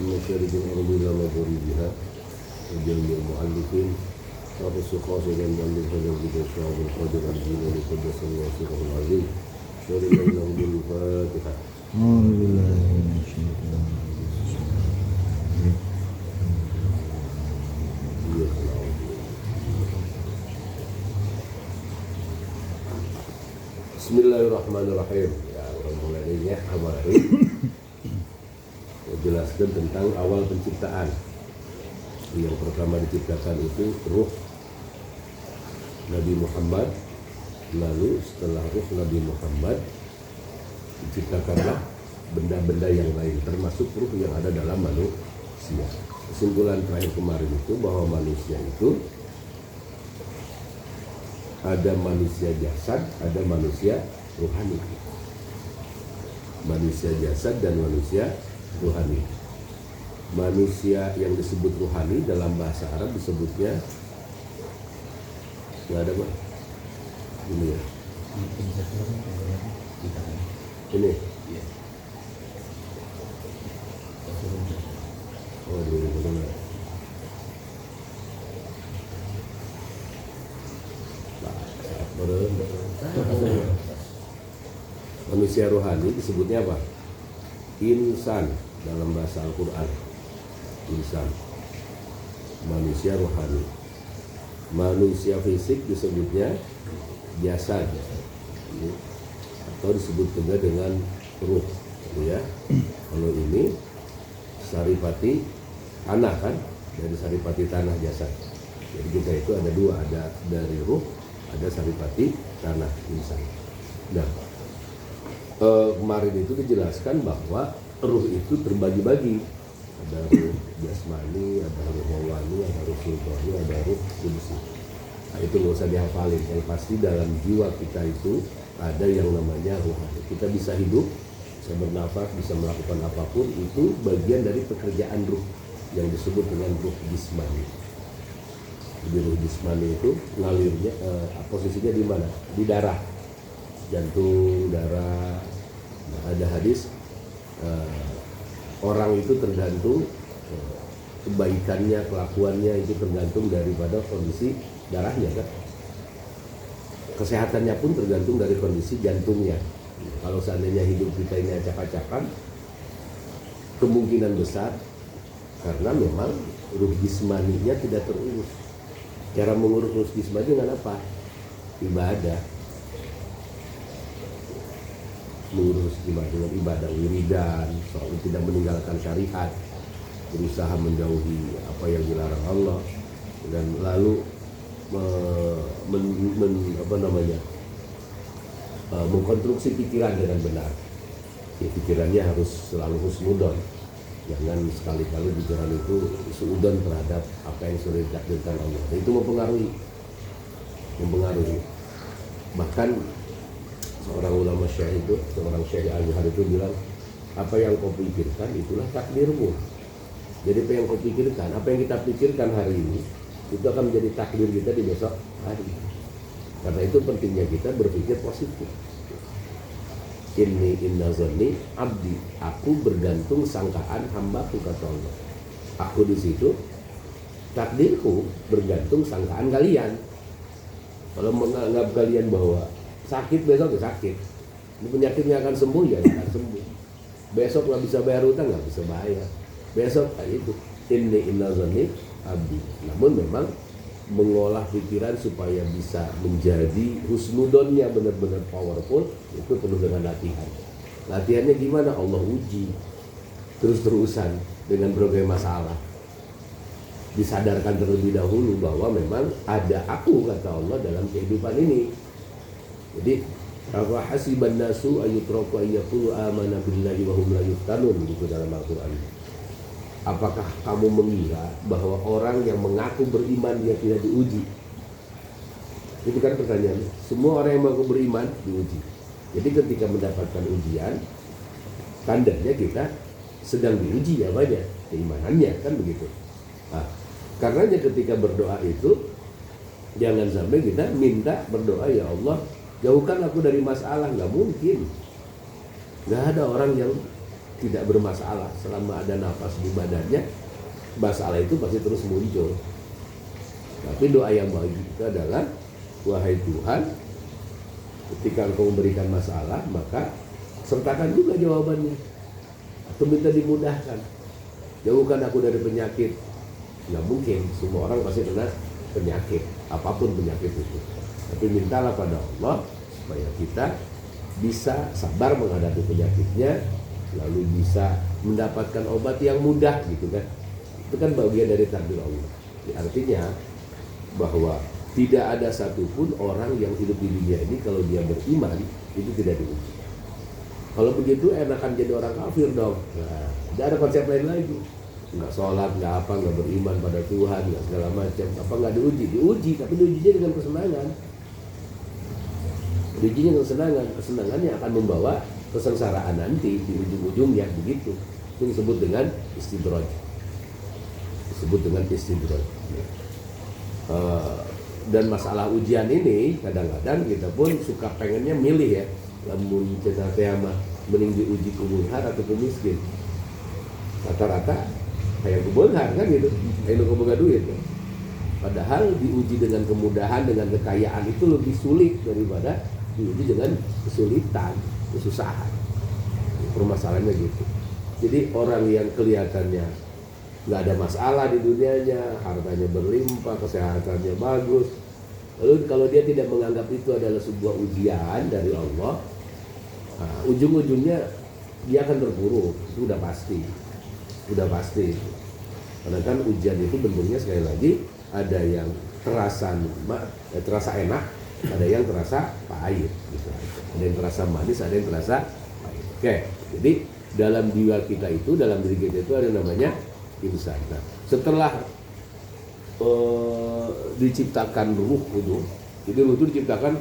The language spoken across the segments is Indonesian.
مشارق الأرض إلى مغاربها وجميع المؤلفين حافظ قاصدا المؤلف هذا الشعب القادر الجيلاني قدس الله سره العظيم شارك له بالفاتحة. أعوذ بالله من الشيطان Bismillahirrahmanirrahim. Ya, mulainya awali jelaskan tentang awal penciptaan. Yang pertama diciptakan itu ruh Nabi Muhammad. Lalu setelah ruh Nabi Muhammad diciptakanlah benda-benda yang lain, termasuk ruh yang ada dalam manusia. Kesimpulan terakhir kemarin itu bahwa manusia itu ada manusia jasad, ada manusia ruhani. Manusia jasad dan manusia ruhani. Manusia yang disebut ruhani dalam bahasa Arab disebutnya nggak ada Pak? Ini ya. Ini. Oh, dulu. Manusia rohani disebutnya apa? Insan dalam bahasa Al-Quran. Insan, manusia rohani. Manusia fisik disebutnya jasad, atau disebut juga dengan ruh, ya. Kalau ini saripati tanah kan, dari saripati tanah jasad. Jadi kita itu ada dua, ada dari ruh, ada saripati tanah insan. Nah, kemarin itu dijelaskan bahwa ruh itu terbagi-bagi. Ada ruh jasmani, ada ruh hawani, ada ruh sultani, ada ruh kudusi. Nah, itu nggak usah dihafalin. Yang pasti dalam jiwa kita itu ada yang namanya ruhani. Kita bisa hidup, bisa bernafas, bisa melakukan apapun, itu bagian dari pekerjaan ruh yang disebut dengan ruh jismani. Jadi ruh jismani itu ngalirnya, posisinya di mana? Di darah, jantung, darah. Nah, ada hadis orang itu tergantung kebaikannya, kelakuannya itu tergantung daripada kondisi darahnya kan. Kesehatannya pun tergantung dari kondisi jantungnya. Kalau seandainya hidup kita ini acak-acakan, kemungkinan besar karena memang ruh jismaninya tidak terurus. Cara mengurus ruh jismani dengan apa? Ibadah. Mengurus dengan ibadah wiridan, soal tidak meninggalkan syariat, berusaha menjauhi apa yang dilarang Allah, dan lalu mengkonstruksi pikiran dengan benar. Ya, pikirannya harus selalu husnudon, jangan sekali-kali pikiran itu suudon terhadap apa yang sudah ditakdirkan Allah. Dan itu mempengaruhi. Bahkan seorang ulama syekh itu, seorang syekh Al-Azhar itu bilang, apa yang kau pikirkan itulah takdirmu. Jadi apa yang kau pikirkan, apa yang kita pikirkan hari ini, itu akan menjadi takdir kita di besok hari. Karena itu pentingnya kita berpikir positif. Inna zanni abdi, aku bergantung sangkaan hambaku, kata Allah. Aku di situ, takdirku bergantung sangkaan kalian. Kalau menganggap kalian bahwa sakit besok ya sakit, ini penyakitnya akan sembuh ya akan sembuh. Besok nggak bisa bayar utang, nggak bisa bayar. Besok kayak itu. Inna zanni abdi. Namun memang mengolah pikiran supaya bisa menjadi husnudonnya benar-benar powerful itu perlu dengan latihan. Latihannya gimana? Allah uji terus-terusan dengan berbagai masalah. Disadarkan terlebih dahulu bahwa memang ada aku, kata Allah, dalam kehidupan ini. Jadi apa hasiban nasu ayyutraku ayyaqulu amana billahi wa hum la yuftanun, gitu dalam Al-Qur'an. Apakah kamu mengira bahwa orang yang mengaku beriman dia tidak diuji? Itu kan pertanyaan. Semua orang yang mengaku beriman diuji. Jadi ketika mendapatkan ujian, tandanya kita sedang diuji ya banyak keimanannya, kan begitu. Nah, karenanya ketika berdoa itu jangan sampai kita minta berdoa, ya Allah jauhkan aku dari masalah. Nggak mungkin. Nggak ada orang yang tidak bermasalah selama ada nafas di badannya, masalah itu pasti terus muncul. Tapi doa yang baik itu adalah, wahai Tuhan, ketika Engkau memberikan masalah, maka sertakan juga jawabannya, atau minta dimudahkan. Jauhkan aku dari penyakit. Nggak mungkin, semua orang pasti kena penyakit, apapun penyakit itu. Tapi mintalah pada Allah supaya kita bisa sabar menghadapi penyakitnya, lalu bisa mendapatkan obat yang mudah gitu kan. Itu kan bagian dari takdir Allah. Artinya bahwa tidak ada satupun orang yang hidup di dunia ini kalau dia beriman itu tidak diuji. Kalau begitu enakan jadi orang kafir dong. Nah, tidak ada konsep lain lagi. Nggak sholat, nggak apa, nggak beriman pada Tuhan, nggak segala macam. Apa nggak diuji? Diuji, tapi diujinya dengan kesenangan. Diujinya dengan kesenangan. Kesenangannya akan membawa kesengsaraan nanti di ujung-ujungnya, begitu. Itu disebut dengan istidraj. Disebut dengan istidraj. Dan masalah ujian ini kadang-kadang kita pun suka pengennya milih ya, lamun cenah teh mah mending diuji ku beunghar atau ku miskin. Rata-rata kayak ku beunghar kan gitu, kayak nu boga duit kan. Padahal diuji dengan kemudahan, dengan kekayaan itu lebih sulit daripada diuji dengan kesulitan, kesusahan. Permasalahannya gitu. Jadi orang yang kelihatannya nggak ada masalah di dunianya, hartanya berlimpah, kesehatannya bagus, lalu kalau dia tidak menganggap itu adalah sebuah ujian dari Allah, nah, ujung-ujungnya dia akan terpuruk. Itu udah pasti, karena kan ujian itu bentuknya sekali lagi ada yang terasa enak, ada yang terasa pahit gitu. Ada yang terasa manis, ada yang terasa pahit. Oke, jadi dalam jiwa kita itu, dalam diri kita itu ada namanya insan. Nah, setelah diciptakan ruh itu, jadi ruh itu diciptakan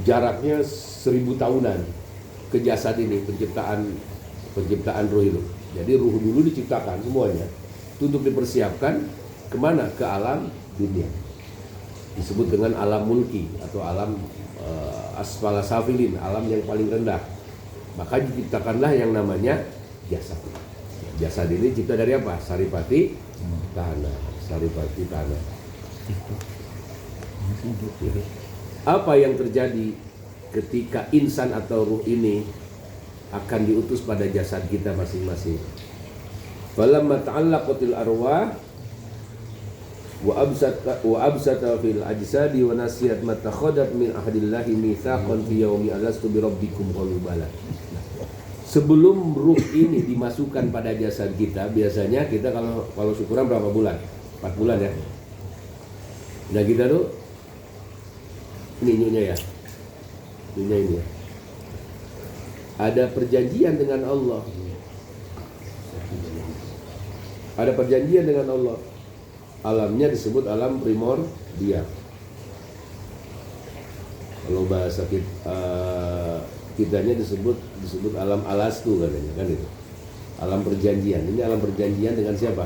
jaraknya 1000 tahunan ke jasad ini, penciptaan ruh itu. Jadi ruh dulu diciptakan semuanya itu untuk dipersiapkan kemana? Ke alam dunia, disebut dengan alam mulki atau alam asfala safilin, alam yang paling rendah. Maka diciptakanlah yang namanya jasad. Jasad ini cipta dari apa? Saripati tanah. Saripati tanah. Apa yang terjadi ketika insan atau ruh ini akan diutus pada jasad kita masing-masing? Falamma ta'allaqatil arwah wa absata fil ajsadi wa nasiyat ma takhadat min ahdillahi mitsaqan fi yaumi alastu bi rabbikum qalu bala. Sebelum ruh ini dimasukkan pada jasad kita, biasanya kita kalau syukuran berapa bulan? 4 bulan ya. Nah kita tuh ini nyunya ya. Nyunya ini ya. Ada perjanjian dengan Allah. Ada perjanjian dengan Allah. Alamnya disebut alam primordial. Kalau bahasa kitanya disebut alam alastu katanya kan itu. Alam perjanjian. Ini alam perjanjian dengan siapa?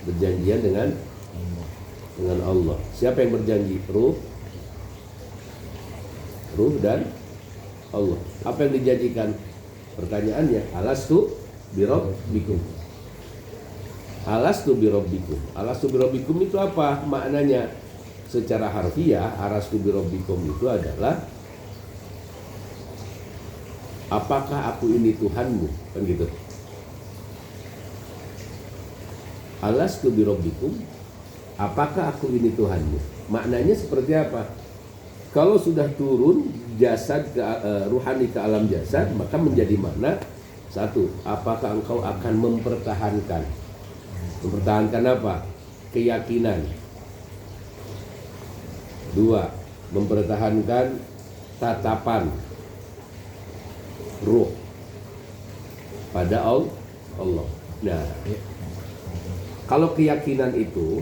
Berjanjian dengan Allah. Siapa yang berjanji? Ruh dan Allah. Apa yang dijanjikan? Pertanyaannya, alastu birabbikum. Alastu birabbikum. Alastu birabbikum itu apa maknanya? Secara harfiah, alastu birabbikum itu adalah apakah aku ini Tuhanmu? Kan gitu. Alastu birabbikum, apakah aku ini Tuhanmu? Maknanya seperti apa? Kalau sudah turun jasad ruhani ke alam jasad, maka menjadi makna satu, apakah engkau akan mempertahankan apa? Keyakinan. Dua, mempertahankan tatapan ruh pada Allah. Nah, kalau keyakinan itu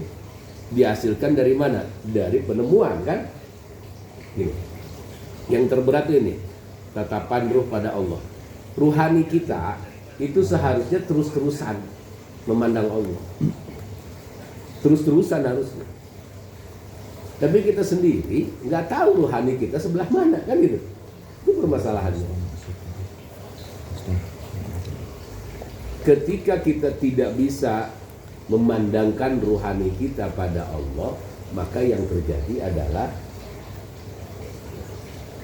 dihasilkan dari mana? Dari penemuan kan? Gini. Yang terberat ini tatapan ruh pada Allah. Ruhani kita itu seharusnya terus-terusan memandang Allah. Terus-terusan harusnya. Tapi kita sendiri nggak tahu ruhani kita sebelah mana kan gitu. Itu permasalahannya. Ketika kita tidak bisa memandangkan ruhani kita pada Allah, maka yang terjadi adalah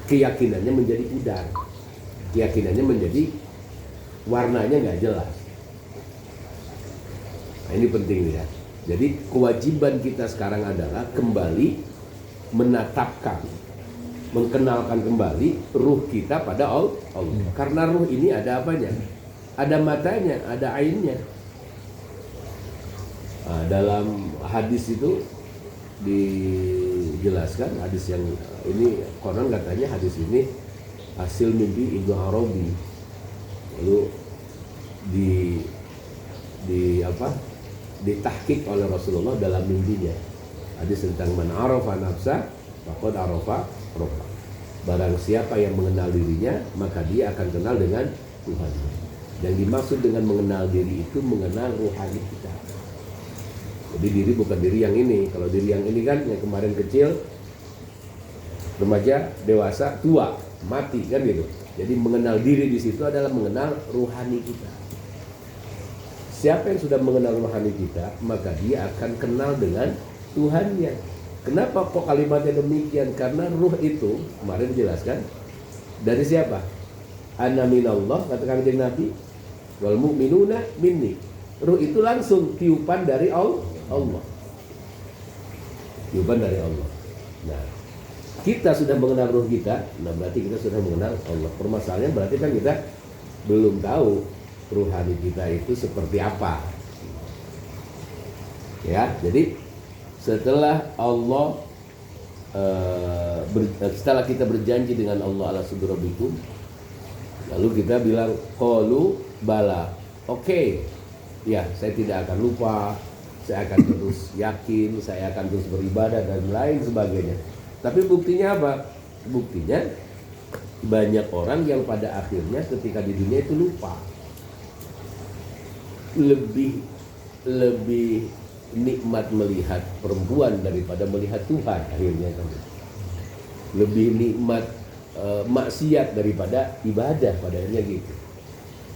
keyakinannya menjadi pudar, keyakinannya menjadi warnanya nggak jelas. Nah, ini penting ya. Jadi kewajiban kita sekarang adalah kembali menatapkan, mengenalkan kembali ruh kita pada Allah. Karena ruh ini ada apanya? Ada matanya, ada ainnya. Nah, dalam hadis itu dijelaskan, hadis yang ini konon katanya hadis ini hasil mimpi Ibnu Arabi. Lalu ditahqiq oleh Rasulullah dalam mimpinya. Hadis tentang man arafa nafsa faqad arafa rabbah. Barang siapa yang mengenal dirinya, maka dia akan kenal dengan Tuhan. Yang dimaksud dengan mengenal diri itu mengenal ruhani kita. Jadi diri bukan diri yang ini. Kalau diri yang ini kan yang kemarin kecil, remaja, dewasa, tua, mati kan gitu. Jadi mengenal diri di situ adalah mengenal ruhani kita. Siapa yang sudah mengenal ruhani kita, maka dia akan kenal dengan Tuhannya. Kenapa kok kalimatnya demikian? Karena ruh itu kemarin dijelaskan dari siapa? Ana minallah, kata Kanjeng Nabi, wal mu'minuna minni. Ruh itu langsung tiupan dari Allah. Tiupan dari Allah. Nah, kita sudah mengenal ruh kita, nah berarti kita sudah mengenal Allah. Permasalahannya berarti kan kita belum tahu ruhani kita itu seperti apa. Ya, jadi setelah Allah setelah kita berjanji dengan Allah ala sudurabikum, lalu kita bilang qalu bala. Oke. Ya, saya tidak akan lupa, saya akan terus yakin, saya akan terus beribadah dan lain sebagainya. Tapi buktinya apa? Buktinya banyak orang yang pada akhirnya ketika di dunia itu lupa. Lebih nikmat melihat perempuan daripada melihat Tuhan akhirnya kan. Lebih nikmat maksiat daripada ibadah pada akhirnya gitu.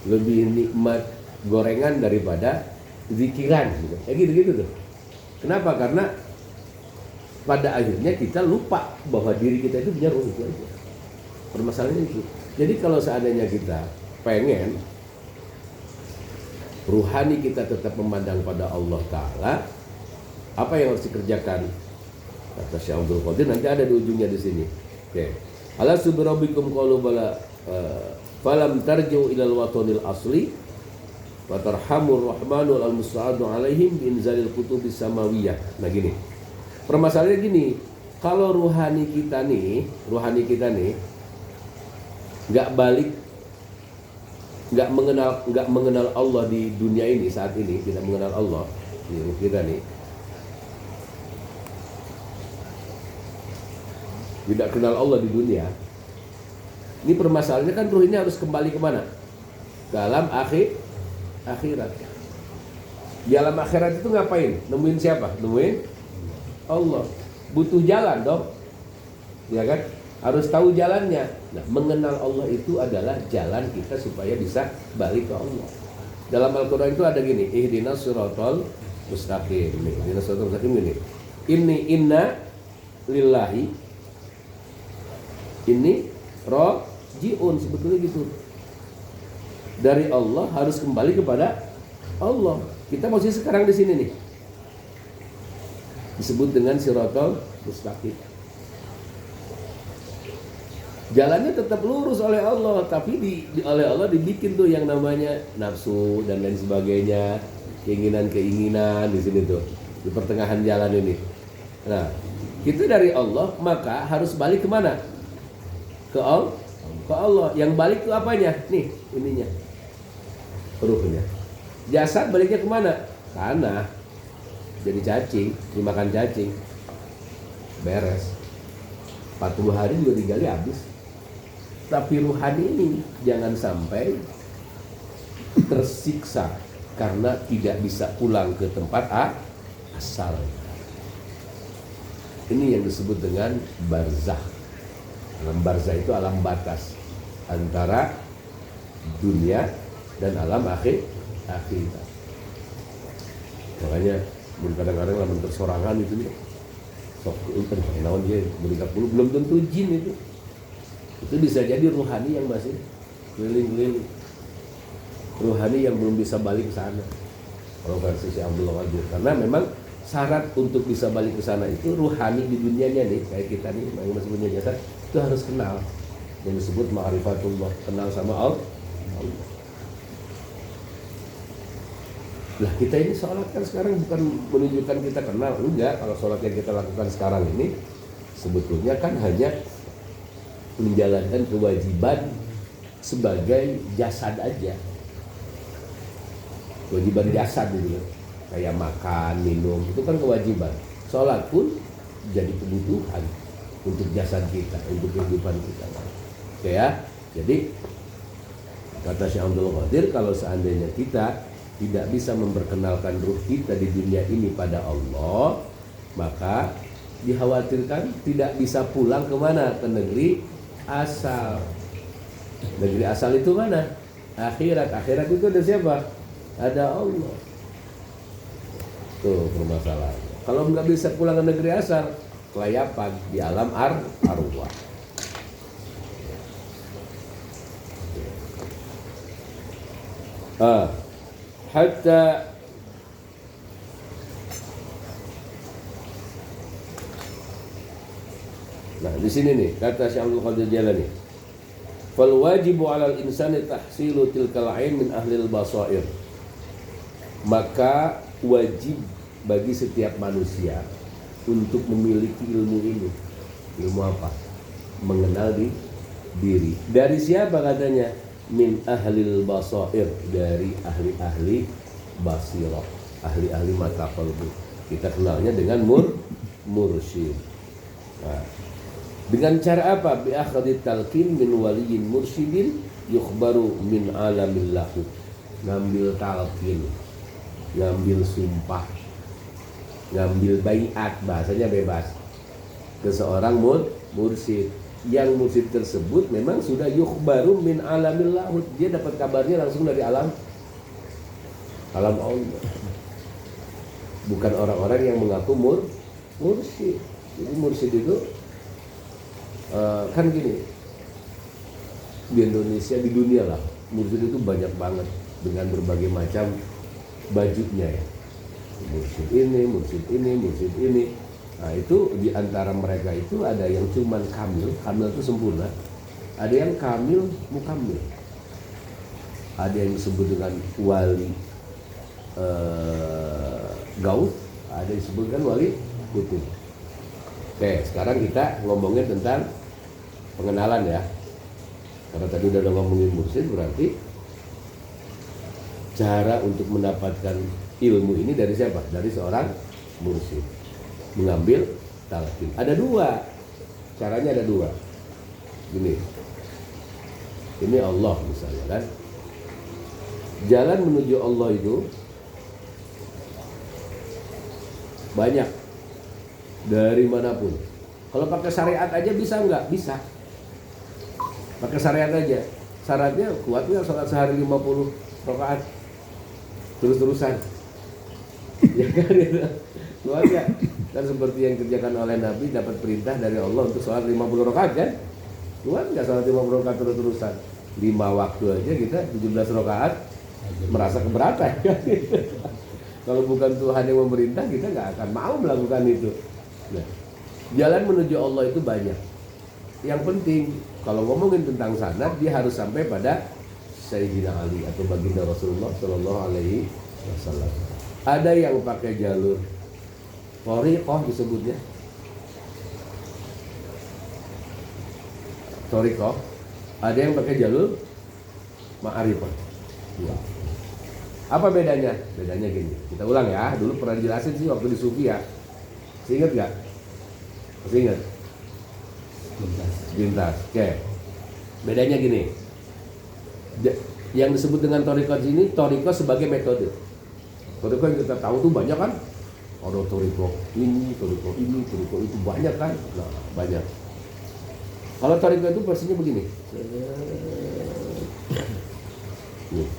Lebih nikmat gorengan daripada zikiran gitu. Gitu tuh. Kenapa? Karena pada akhirnya kita lupa bahwa diri kita itu punya ruh itu aja. Permasalahannya itu. Jadi kalau seandainya kita pengen ruhani kita tetap memandang pada Allah Ta'ala, apa yang harus dikerjakan? Kata Syekh Abdul Qadir, nanti ada di ujungnya di sini. Oke. Ala subhanabikum qalu bala falam tarji'u ilal watonil asli wa tarhamur rahmanu al musta'adu alaihim bi inzalil kutubis samawiyah. Nah gini. Permasalahannya gini, kalau ruhani kita nih nggak mengenal Allah di dunia ini saat ini, tidak mengenal Allah di ruh kita nih, tidak kenal Allah di dunia. Ini permasalahannya kan ruh ini harus kembali kemana? Dalam akhirat. Di alam akhirat itu ngapain? Nemuin siapa? Nemuin Allah. Butuh jalan dong, ya kan? Harus tahu jalannya. Nah, mengenal Allah itu adalah jalan kita supaya bisa balik ke Allah. Dalam Al-Quran itu ada gini, ihdinas siratal mustaqim. Ihdinas siratal mustaqim gini. Inna lillahi. Ini rojiun, sebetulnya gitu. Dari Allah harus kembali kepada Allah. Kita posisi sekarang di sini nih. Disebut dengan siratal mustaqim. Jalannya tetap lurus oleh Allah, tapi oleh Allah dibikin tuh yang namanya nafsu dan lain sebagainya, keinginan-keinginan di sini tuh, di pertengahan jalan ini. Nah, kita dari Allah maka harus balik kemana? Ke Allah. Yang balik ke apanya? Nih, ininya, ruhnya. Jasad baliknya kemana? Tanah. Jadi cacing, dimakan cacing, beres. 40 hari juga digali habis. Tapi ruhani ini jangan sampai tersiksa karena tidak bisa pulang ke tempat asal. Ini yang disebut dengan barzakh. Alam barzakh itu alam batas antara dunia dan alam akhirat. Makanya kadang-kadang lamun tersorangan itu nih, sok ulpen naon dia berikat dulu belum tentu jin itu. Itu bisa jadi ruhani yang masih keliling-keliling, ruhani yang belum bisa balik ke sana. Kalau versi si Abdul Qadir, karena memang syarat untuk bisa balik ke sana itu ruhani di dunianya nih, kayak kita nih yang masih punya jasad itu harus kenal, yang disebut ma'rifatullah, kenal sama Allah. Lah kita ini sholat kan sekarang bukan menunjukkan kita kenal, enggak. Kalau sholat yang kita lakukan sekarang ini sebetulnya kan hanya menjalankan kewajiban sebagai jasad aja, kewajiban jasad gitu, kayak makan, minum, itu kan kewajiban. Sholat pun jadi kebutuhan untuk jasad kita, untuk kehidupan kita. Oke ya, jadi kata Syekh Abdul Qadir, kalau seandainya kita tidak bisa memperkenalkan ruh kita di dunia ini pada Allah, maka dikhawatirkan tidak bisa pulang kemana? Ke negeri asal. Negeri asal itu mana? Akhirat. Akhirat itu ada siapa? Ada Allah. Tuh permasalahan. Kalau nggak bisa pulang ke negeri asal, kelayapan di alam arwah. Hatta nah di sini nih kata Syekh Abdul Qadir Jalani, fal wajibu 'alal insani tahsilu tilkal 'ain min ahlil basair. Maka wajib bagi setiap manusia untuk memiliki ilmu ini. Ilmu apa? Mengenal diri. Dari siapa katanya? Min ahlil basair, dari ahli-ahli basirah, ahli-ahli mata qalbu. Kita kenalnya dengan mursyid. Nah, dengan cara apa? Bi akhdhi talqin min waliyin mursyidin yukhbaru min alamil lahu. Ngambil talqin, ngambil sumpah, ngambil baiat, bahasanya bebas, ke seorang mursyid. Yang mursyid tersebut memang sudah yukhbaru min alamil lahud, dia dapat kabarnya langsung dari alam Allah, bukan orang-orang yang mengaku mursyid. Jadi mursyid itu kan gini, di Indonesia, di dunia lah, mursyid itu banyak banget dengan berbagai macam bajunya ya, mursyid ini, mursyid ini, mursyid ini. Nah itu di antara mereka itu ada yang cuman kamil itu sempurna, ada yang kamil mukamil, ada yang disebut dengan wali gaus, ada yang disebut dengan wali kutub. Oke, sekarang kita ngomongin tentang pengenalan ya, karena tadi udah ngomongin mursyid, berarti cara untuk mendapatkan ilmu ini dari siapa? Dari seorang mursyid. Mengambil talqin. Ada dua caranya, ada dua. Gini, ini Allah misalnya kan, jalan menuju Allah itu banyak, dari manapun. Kalau pakai syariat aja bisa nggak? Bisa. Pakai syariat aja. Syaratnya kuat nggak sholat sehari 50 rakaat terus-terusan? Ya kan itu. Kuat nggak? Kan seperti yang dikerjakan oleh Nabi, dapat perintah dari Allah untuk sholat 50 rakaat kan? Kuat nggak sholat 50 rakaat terus-terusan? 5 waktu aja kita 17 rakaat merasa keberatan kan? Kalau bukan Tuhan yang memerintah, kita nggak akan mau melakukan itu. Nah, jalan menuju Allah itu banyak. Yang penting kalau ngomongin tentang sanad, dia harus sampai pada Sayyidina Ali atau baginda Rasulullah Shallallahu Alaihi Wasallam. Ada yang pakai jalur thariqah disebutnya, thariqah. Ada yang pakai jalur ma'rifah. Ya. Apa bedanya? Bedanya gini, kita ulang ya. Dulu pernah dijelasin sih waktu di Sufi ya. Masih ingat gak? Masih ingat? Bintas. Oke. Bedanya gini. Yang disebut dengan thariqah ini, thariqah sebagai metode. Thariqah yang kita tahu tuh banyak kan? Ada thariqah ini, thariqah itu banyak kan? Nah, banyak. Kalau thariqah itu versinya begini. Nih,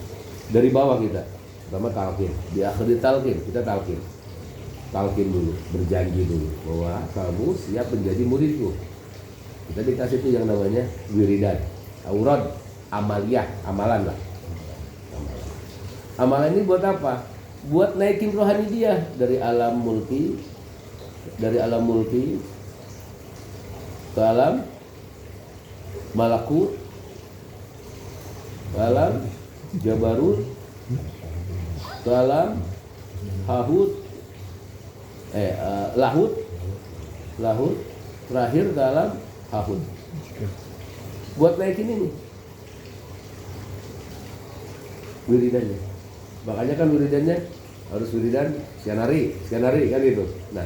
dari bawah kita. Pertama talqin, di akhir talqin kita talqin dulu, berjanji dulu bahwa kamu siap menjadi muridku. Kita dikasih itu yang namanya wiridan, aurad, amaliyah, amalan lah. Amalan ini buat apa? Buat naikin rohani dia dari alam mulki ke alam malakut, ke alam jabarut, ke alam hahut, lahut, terakhir ke alam hahut. Buat naikin ini wiridannya. Makanya kan wiridannya harus wiridan sianari kan itu. Nah,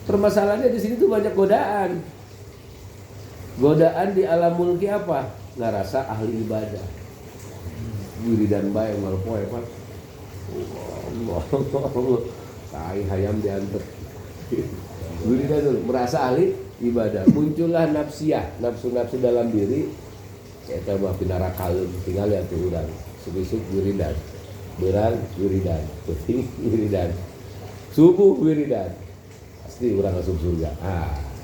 permasalahannya di sini tuh banyak godaan. Godaan di alam mulki apa? Ngerasa ahli ibadah. Wiridan bae mal poe Pak. Allah. Tai hayam diantar. Wiridan dulu merasa ahli ibadah. Muncullah nafsiyah, nafsu-nafsu dalam diri. Eta mah pinarakalun tinggal ya tuh urang. Subisuk wiridan. Berang wiridan, penting wiridan, subuh wiridan, pasti orang masuk surga.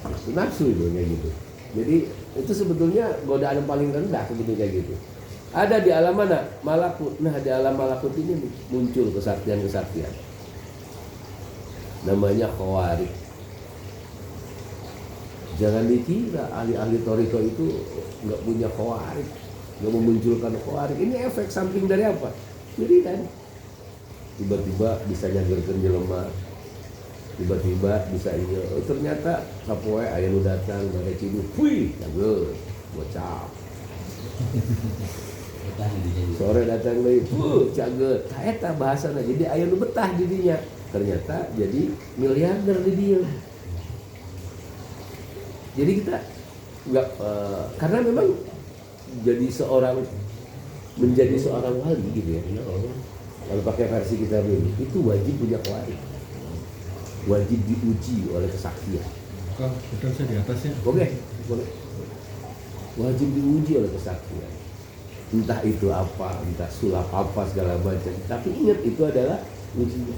Itu nafsu itu kayak gitu. Jadi itu sebetulnya godaan yang paling rendah sebetulnya gitu. Ada di alam mana? Malakut. Nah di alam malakut ini muncul kesaktian. Namanya khawarij. Jangan dikira ahli-ahli thariqah itu nggak punya khawarij, nggak memunculkan khawarij. Ini efek samping dari apa? Jadi kan tiba-tiba bisa nyagerkeun jelema, tiba-tiba bisa iya. Ternyata sapoe aya nu datang bare cidu, puih, cageut, bocah. Sore datang deui, cageut. Tah eta bahasana. Jadi aya nu betah di dinya. Ternyata jadi miliarder di dia. Jadi kita enggak karena memang menjadi seorang wali gitu ya. Kalau pakai versi kita ini, itu wajib punya khawarij. Wajib diuji oleh kesaktian. Kita bisa di atasnya. Oke, boleh. Wajib diuji oleh kesaktian. Entah itu apa, entah sulap apa segala macam. Tapi ingat itu adalah ujian.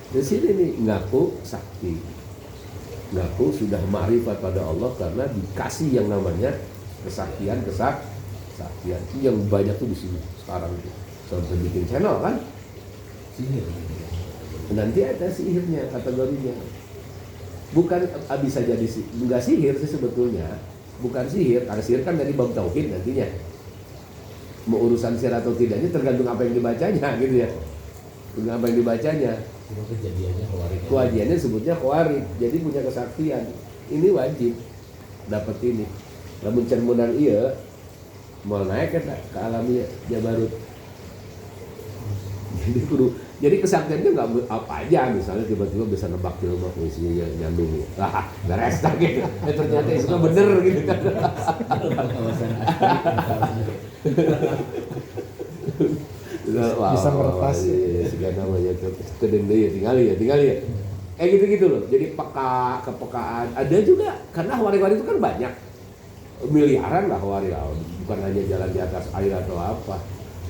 Di sini nih ngaku sakti, ngaku sudah ma'rifat pada Allah karena dikasih yang namanya kesaktian. Yang banyak tuh di sini sekarang itu. Sampai bikin channel kan? Sihir. Nanti ada sihirnya kategorinya. Bukan bisa jadi enggak sihir sih sebetulnya. Bukan sihir, karena sihir kan dari bab tauhid nantinya. Mau urusan sihir atau tidaknya tergantung apa yang dibacanya gitu ya. Tergantung apa yang dibacanya. Kewajibannya sebutnya khawarij. Jadi punya kesaktian. Ini wajib dapat ini. Lamun cermunan iya mau naik ke alam jabarut. Jadi kesaktiannya nggak apa aja, misalnya tiba-tiba bisa nebak ilmu isinya nyambung, beres tak gitu. Ternyata itu bener gitu kan. Bisa meretas. Segala namanya kedeng ya tinggal ya. Gitu loh. Jadi kepekaan. Ada juga karena wari-wari itu kan banyak. Miliaran lah wari, bukan hanya jalan di atas air atau apa.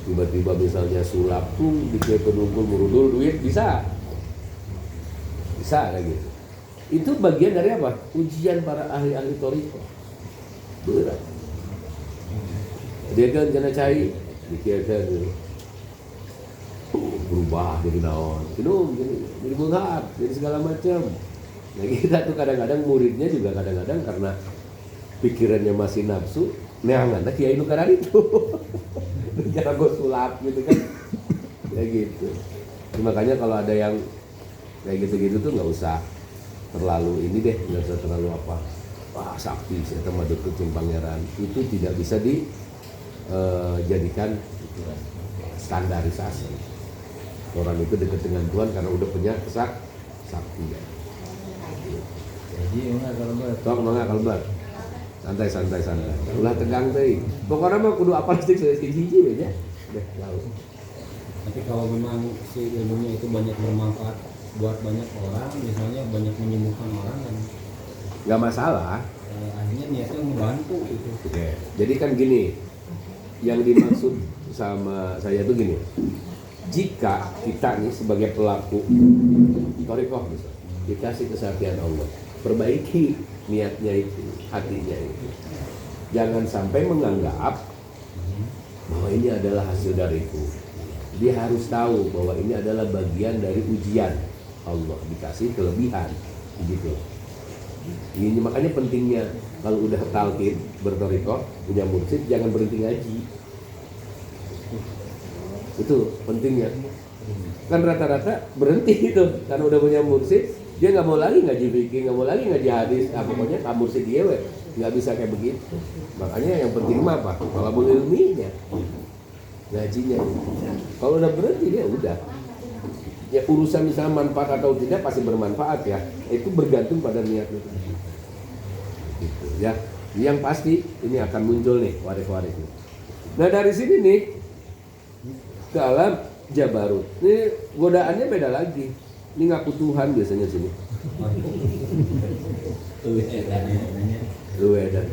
Tiba-tiba misalnya sulap tuh dikira penungkul murudul duit bisa kayak gitu. Itu bagian dari apa? Ujian para ahli-ahli thariqah. Berat. Dia kan jana cai dikira berubah jadi naon, jadi menghap, jadi segala macam. Nah kita tuh kadang-kadang muridnya juga kadang-kadang karena pikirannya masih nafsu, neangan kiai nu karari itu. Cara gue sulap gitu kan. Kayak gitu. Jadi makanya kalau ada yang kayak gitu-gitu tuh nggak usah terlalu ini deh, nggak usah terlalu apa. Wah sakti, saya mah deket pangeran. Itu tidak bisa dijadikan standarisasi. Orang itu dekat dengan Tuhan karena udah punya sakti ya. Jadi enggak kalau berat. Santai. Ulah tegang teh. Pokoknya mah kudu apa sih hiji aja. Deh, lalu. Tapi kalau memang si ilmunya itu banyak bermanfaat buat banyak orang, misalnya banyak menyembuhkan orang kan Nggak masalah. Akhirnya niatnya membantu gitu. Oke. Jadi kan gini, yang dimaksud sama saya tuh gini. jika kita nih sebagai pelaku thariqah bisa dikasih kesaktian Allah, perbaiki niatnya itu, hatinya itu. Jangan sampai menganggap bahwa ini adalah hasil dariku. Dia harus tahu bahwa ini adalah bagian dari ujian Allah, dikasih kelebihan, begitu. Ini makanya pentingnya kalau udah talqin berthariqah, punya mursyid, jangan berhenti ngaji. Itu pentingnya. Kan rata-rata berhenti itu karena udah punya mursyid, dia nggak mau lagi ngaji fikih, nggak mau lagi ngaji hadis, pokoknya mursyid dia nggak bisa kayak begitu. Makanya yang penting mah apa? Kalau ilminya, ngajinya. Kalau udah berhenti dia udah. Ya urusan misalnya manfaat atau tidak pasti bermanfaat ya. Itu bergantung pada niat itu. Gitu ya. Yang pasti ini akan muncul nih waris-waris. Nah dari sini nih ke alam Jabarut. Ini godaannya beda lagi. Ini ngaku Tuhan biasanya sini. Luwedan.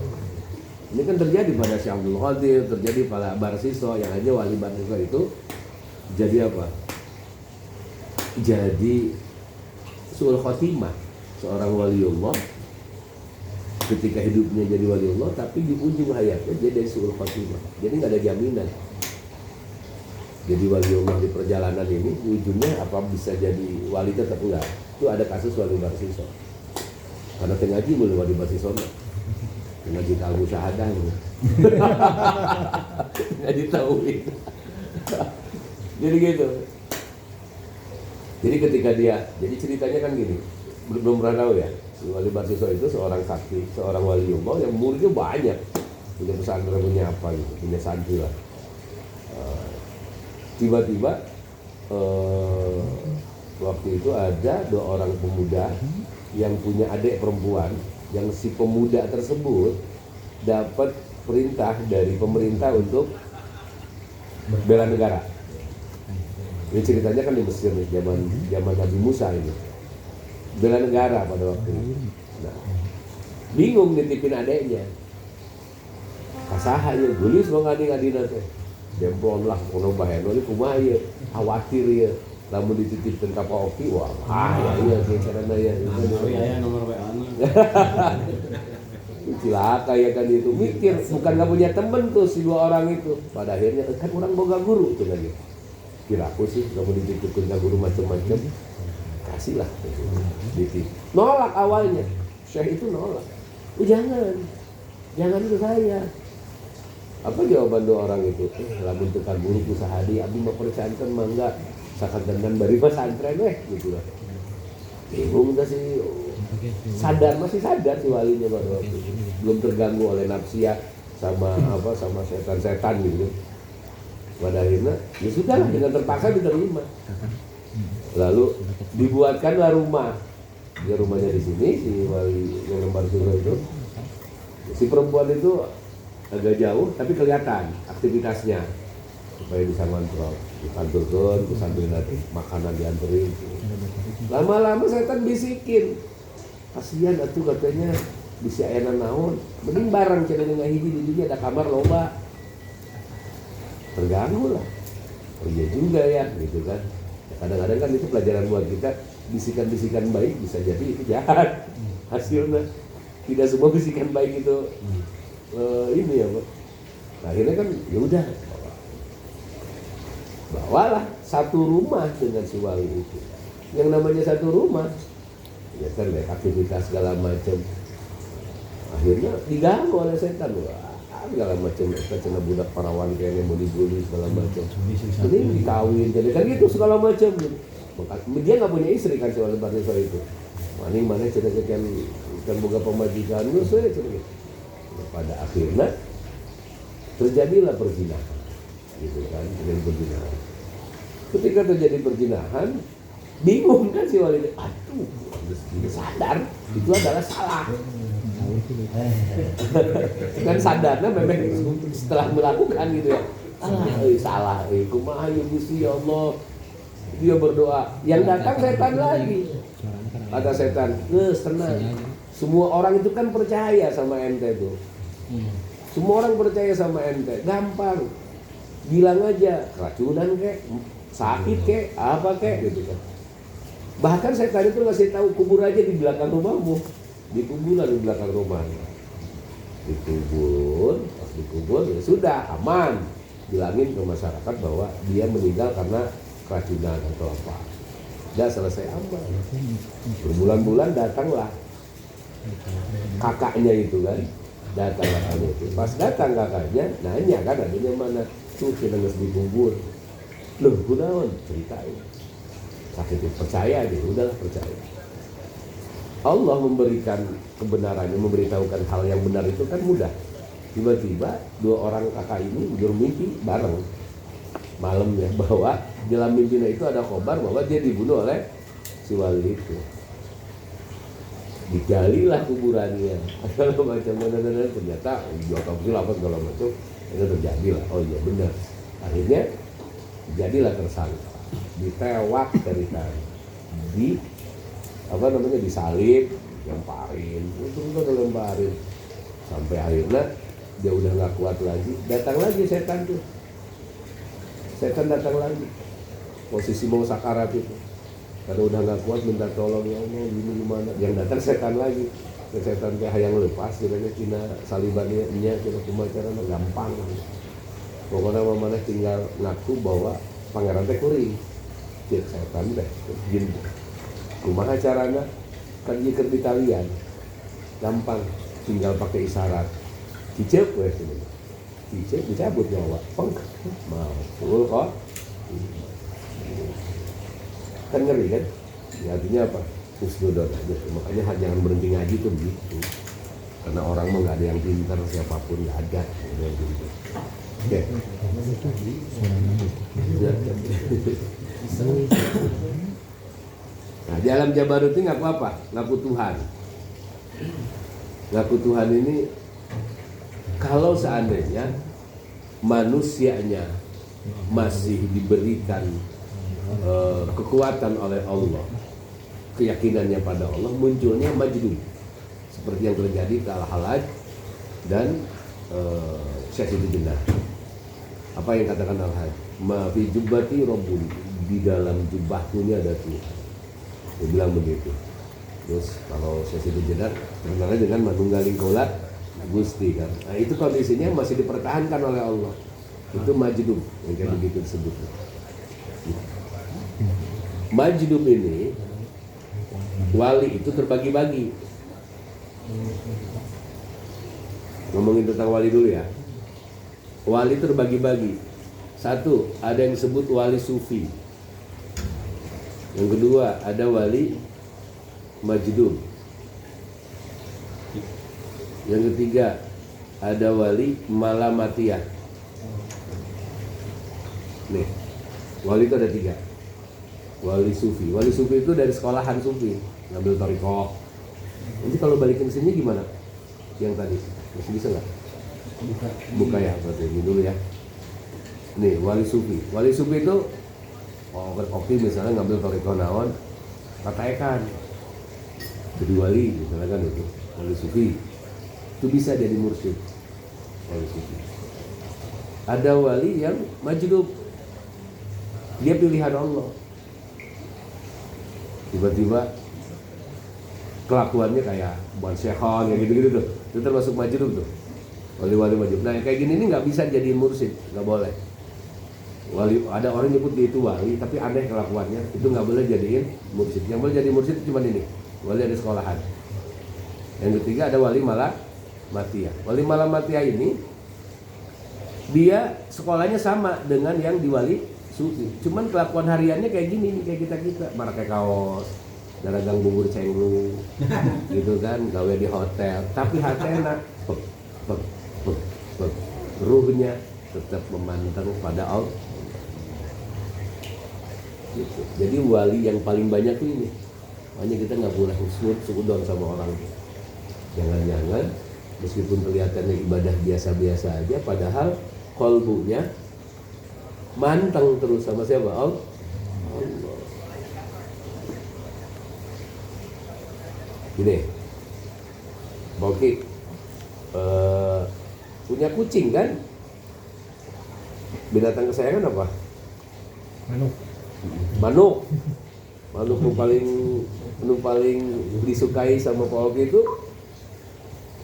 Ini kan terjadi pada Syekh Abdul Qadir, terjadi pada Barsiso, yang aja wali Barsiso itu jadi apa? Jadi suul khotimah, seorang waliullah ketika hidupnya jadi waliullah, tapi di ujung hayatnya dia dari suul khotimah. Jadi nggak ada jaminan. Jadi waliullah di perjalanan ini ujungnya apa bisa jadi wali tetap enggak? Itu ada kasus wali Barsiso. Karena tengaji boleh wali Barsiso. Ngaji kalbu syahadah gitu. Ngaji tauhid. Jadi gitu. Jadi ketika dia, jadi ceritanya kan gini, belum pernah tahu ya, si wali Barsiso itu seorang sakti, seorang waliullah yang muridnya banyak, punya pesantren, punya apa gitu, punya santri lah. Tiba-tiba waktu itu ada 2 orang pemuda yang punya adik perempuan, yang si pemuda tersebut dapat perintah dari pemerintah untuk bela negara. Ini ceritanya kan di Mesir nih, zaman Nabi Musa ini. Bela negara pada waktu itu. Nah, bingung nitipin adeknya. Kasaha ya, gulis mau ngadi-ngadina teh. Dempon lah, kono baheno ini kumaha ya, khawatir ya. Lamun dititipkan ka Pak Oki, wah, ya carana ya. Ya nomor WA-na. Cilaka ya kan itu, mikir bukan gak punya temen tuh si 2 orang itu. Pada akhirnya kan orang boga guru tuh lagi. Kira aku sih kamu dititipkan ke guru macam-macam, kasihlah dititip. Nolak awalnya, Syekh itu nolak. Jangan ke saya. Apa jawaban 2 orang itu? Lamun tukar guru ku sahadi, abdi mah percayakan mah enggak. Sakantenan bari pesantren gitu lah. Bingung dah sih. Masih sadar si walinya pada waktu itu. Belum terganggu oleh nafsiah sama setan-setan gitu. Pada akhirnya ya sudahlah, dengan terpaksa diterima. Lalu dibuatkanlah rumah. Dia rumahnya di sini, si wali yang Barsiso itu. Si perempuan itu agak jauh tapi kelihatan aktivitasnya supaya bisa ngontrol. Dikanturkan, sambil nanti makanan dianterin. Lama-lama setan bisikin. Kasihan atuh katanya bisa enak naon. Mending barang cenah dengan hiji di dunia ada kamar loba. Terganggu lah. Oh iya juga ya, gitu kan. Kadang-kadang kan itu pelajaran buat kita, bisikan-bisikan baik bisa jadi itu jahat. Hasilnya tidak semua bisikan baik itu ini ya, Pak. Nah, akhirnya kan ya udah bawalah satu rumah dengan si wali itu. Yang namanya satu rumah, ya kan aktivitas segala macam. Akhirnya diganggu oleh setan. Wah, segala macam, kena budak parawan kayaknya mau dibully segala macam. Ini dikawin, jadi kan gitu segala macam. Dia nggak punya istri kan si wali Barsiso itu. Mana cerita kan boga pemajikan lu saya cerita. Pada akhirnya terjadilah perzinahan, gitu kan, terjadi perzinahan. Ketika terjadi perzinahan, bingung kan si wali, aduh, sadar itu adalah salah. Kan sadarnya memang setelah melakukan gitu ya, salah, kumaha ya Gusti ya Allah. Dia berdoa, yang datang setan lagi. Kata setan, tenang. Semua orang itu kan percaya sama ente tuh. Semua orang percaya sama ente, gampang. Bilang aja keracunan kek, sakit kek, apa kek gitu kan. Bahkan setan itu ngasih tahu kubur aja di belakang rumahmu, di kuburan di belakang rumah. Dikubur, pas dikubur ya sudah aman. Bilangin ke masyarakat bahwa dia meninggal karena keracunan atau apa. Udah selesai aman. Berbulan-bulan datanglah kakaknya itu kan, datang kakaknya itu. Pas datang kakaknya nanya kan adanya mana, tuh kita nggak dikubur. Loh, kunaon ceritain. Sakit itu percaya dia, udahlah percaya. Allah memberikan kebenarannya, memberitahukan hal yang benar itu kan mudah. Tiba-tiba dua orang kakak ini bermimpi bareng malamnya bahwa dalam mimpinya itu ada kabar bahwa dia dibunuh oleh si wali itu. Digalilah kuburannya, segala macam mana ternyata jual kapsul apa segala macam itu terjadi lah. Oh iya benar. Akhirnya jadilah tersangka, ditewak ceritanya, di apa namanya disalib, lemparin, itu lemparin sampai akhirnya dia udah nggak kuat lagi, datang lagi setan tuh, setan datang lagi, posisi mau sakarat itu, karena udah nggak kuat minta tolong ya Allah gini gimana, yang datang setan lagi, setan kayak yang lepas, katanya Cina salibannya kita pemacaran gampang, pokoknya mana tinggal ngaku bahwa pangeran teh kuring, cek setan teh, jin, kumaha caranya kan ieu keur di talian, gampang, tinggal pakai isyarat. Cicep wes ini. Cicep dicabut nyawa. Peng. Mau. Full kok. Kan ngeri kan? Ya, artinya apa? Husnudon aja. Makanya jangan berhenti ngaji tuh gitu. Karena orang mah nggak ada yang pintar, siapapun nggak ada yang pintar. Oke. Nah, di alam Jabarut ini ngaku apa? Ngaku Tuhan. Ngaku Tuhan ini kalau seandainya manusianya masih diberikan kekuatan oleh Allah, keyakinannya pada Allah, munculnya majdum seperti yang terjadi ke Al-Halaj dan Syekh Jenar. Apa yang katakan Al-Halaj? Ma fi jubbati rabbun, di dalam jubahku ini ada Tuhan. Dia bilang begitu. Terus kalau Syekh Jenar terkenalnya dengan manunggaling kaulat Gusti kan. Nah, itu kondisinya masih dipertahankan oleh Allah. Itu majdum yang kayak begitu disebut. Majdum ini wali itu terbagi-bagi. Ngomongin tentang wali dulu ya. Wali terbagi-bagi. Satu, ada yang disebut wali sufi. Yang kedua, ada wali majdum. Yang ketiga, ada wali malamatiyah. Nih, wali itu ada 3. Wali sufi. Wali sufi itu dari sekolahan sufi, ngambil thariqah. Nanti kalau balikin ke sini gimana? Yang tadi masih bisa nggak? Buka ya, berarti ini dulu ya. Nih, wali sufi. Wali sufi itu oke misalnya ngambil thariqah naon, katakan jadi wali, misalnya kan itu wali sufi. Itu bisa jadi mursyid. Wali sufi. Ada wali yang majdub, dia pilihan Allah. Tiba-tiba kelakuannya kayak buat syekhon, kayak gitu-gitu tuh. Itu termasuk majdub tuh. Wali-wali majdub. Nah, kayak gini ini nggak bisa jadi mursyid, nggak boleh. Wali, ada orang nyebut dia itu wali, tapi aneh kelakuannya, itu nggak boleh jadiin mursyid. Yang boleh jadi mursyid cuma ini, wali ada sekolahan. Yang ketiga ada wali malamatiyah. Wali malamatiyah ini dia sekolahnya sama dengan yang di wali sufi, cuman kelakuan hariannya kayak gini nih, kayak kita pakai kaos, dagang bubur cenglu, gitu kan, gawe di hotel, tapi hatinya ruhnya tetap memantang pada Allah. Gitu. Jadi wali yang paling banyak tuh ini, makanya kita nggak boleh husnudon sama orang. Jangan-jangan meskipun kelihatannya ibadah biasa-biasa aja, padahal kolbunya manteng terus sama siapa? Allah. Gini, Boki punya kucing kan? Binatang kesayangan apa? Manuk nu paling disukai sama Pak Oki itu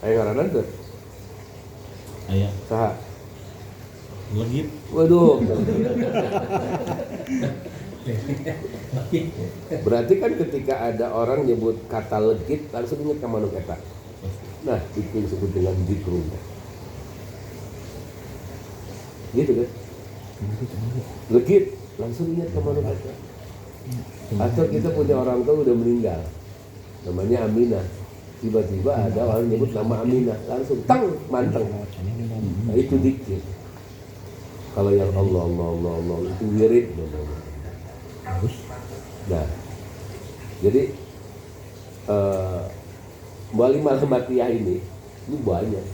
aya ngaranna teh Aya saha? legit. Waduh. Berarti kan ketika ada orang nyebut kata legit langsung ingat ke manuk eta. Nah, itu disebut dengan zikrun. Gitu kan? Legit langsung ingat ke manuk eta. Atau kita punya orang tua udah meninggal, namanya Aminah. Tiba-tiba ada orang nyebut nama Aminah, langsung tang manteng. Nah, itu dikir. Kalau yang Allah itu wirid. Nah, jadi Wali Malamatiyah ini banyak.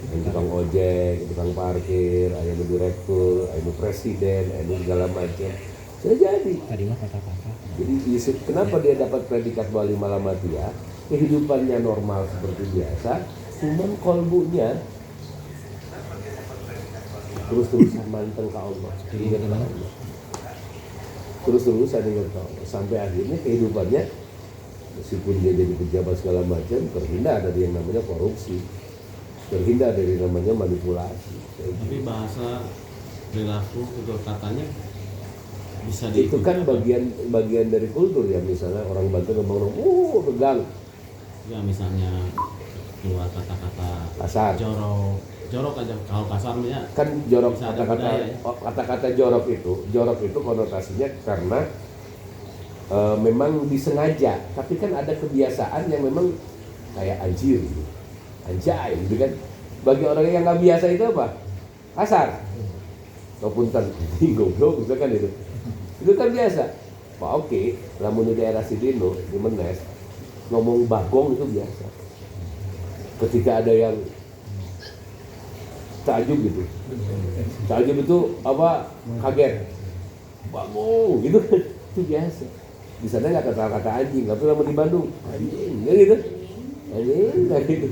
Yang tukang ojek, tukang parkir, ada yang direktur, ada yang presiden, ada yang segala macam. Sudah jadi. Tadi mah kata-kata. Jadi kenapa dia dapat predikat Wali Malamatiyah? Kehidupannya normal seperti biasa, cuman kolbunya terus-terusan manteng ke Allah, ingat ke Allah. Terus-terusan ingat ke Allah. Sampai akhirnya kehidupannya, meskipun dia jadi pejabat segala macam, terhindar dari yang namanya korupsi, terhindar dari yang namanya manipulasi. Tapi bahasa perilaku tutur katanya bisa Itu kan diikuti. bagian dari kultur ya. Misalnya orang Banten ngomong, tegang, Ya misalnya keluar kata-kata kasar. jorok aja kalau kasarnya Kan jorok, bisa ada budaya, ya. kata-kata jorok itu konotasinya karena memang disengaja, tapi kan ada kebiasaan yang memang kayak anjir gitu, anjay gitu kan. Bagi orang yang nggak biasa itu apa? Kasar, ataupun goblok misalkan itu kan biasa. Pak oke, lamun di daerah Sidino di Menes ngomong bagong itu biasa. Ketika ada yang takjub gitu, takjub itu apa, kaget, bagong gitu, itu biasa. Di sana nggak kata-kata anjing, tapi lama di Bandung anjing, nggak gitu, anjing nggak gitu.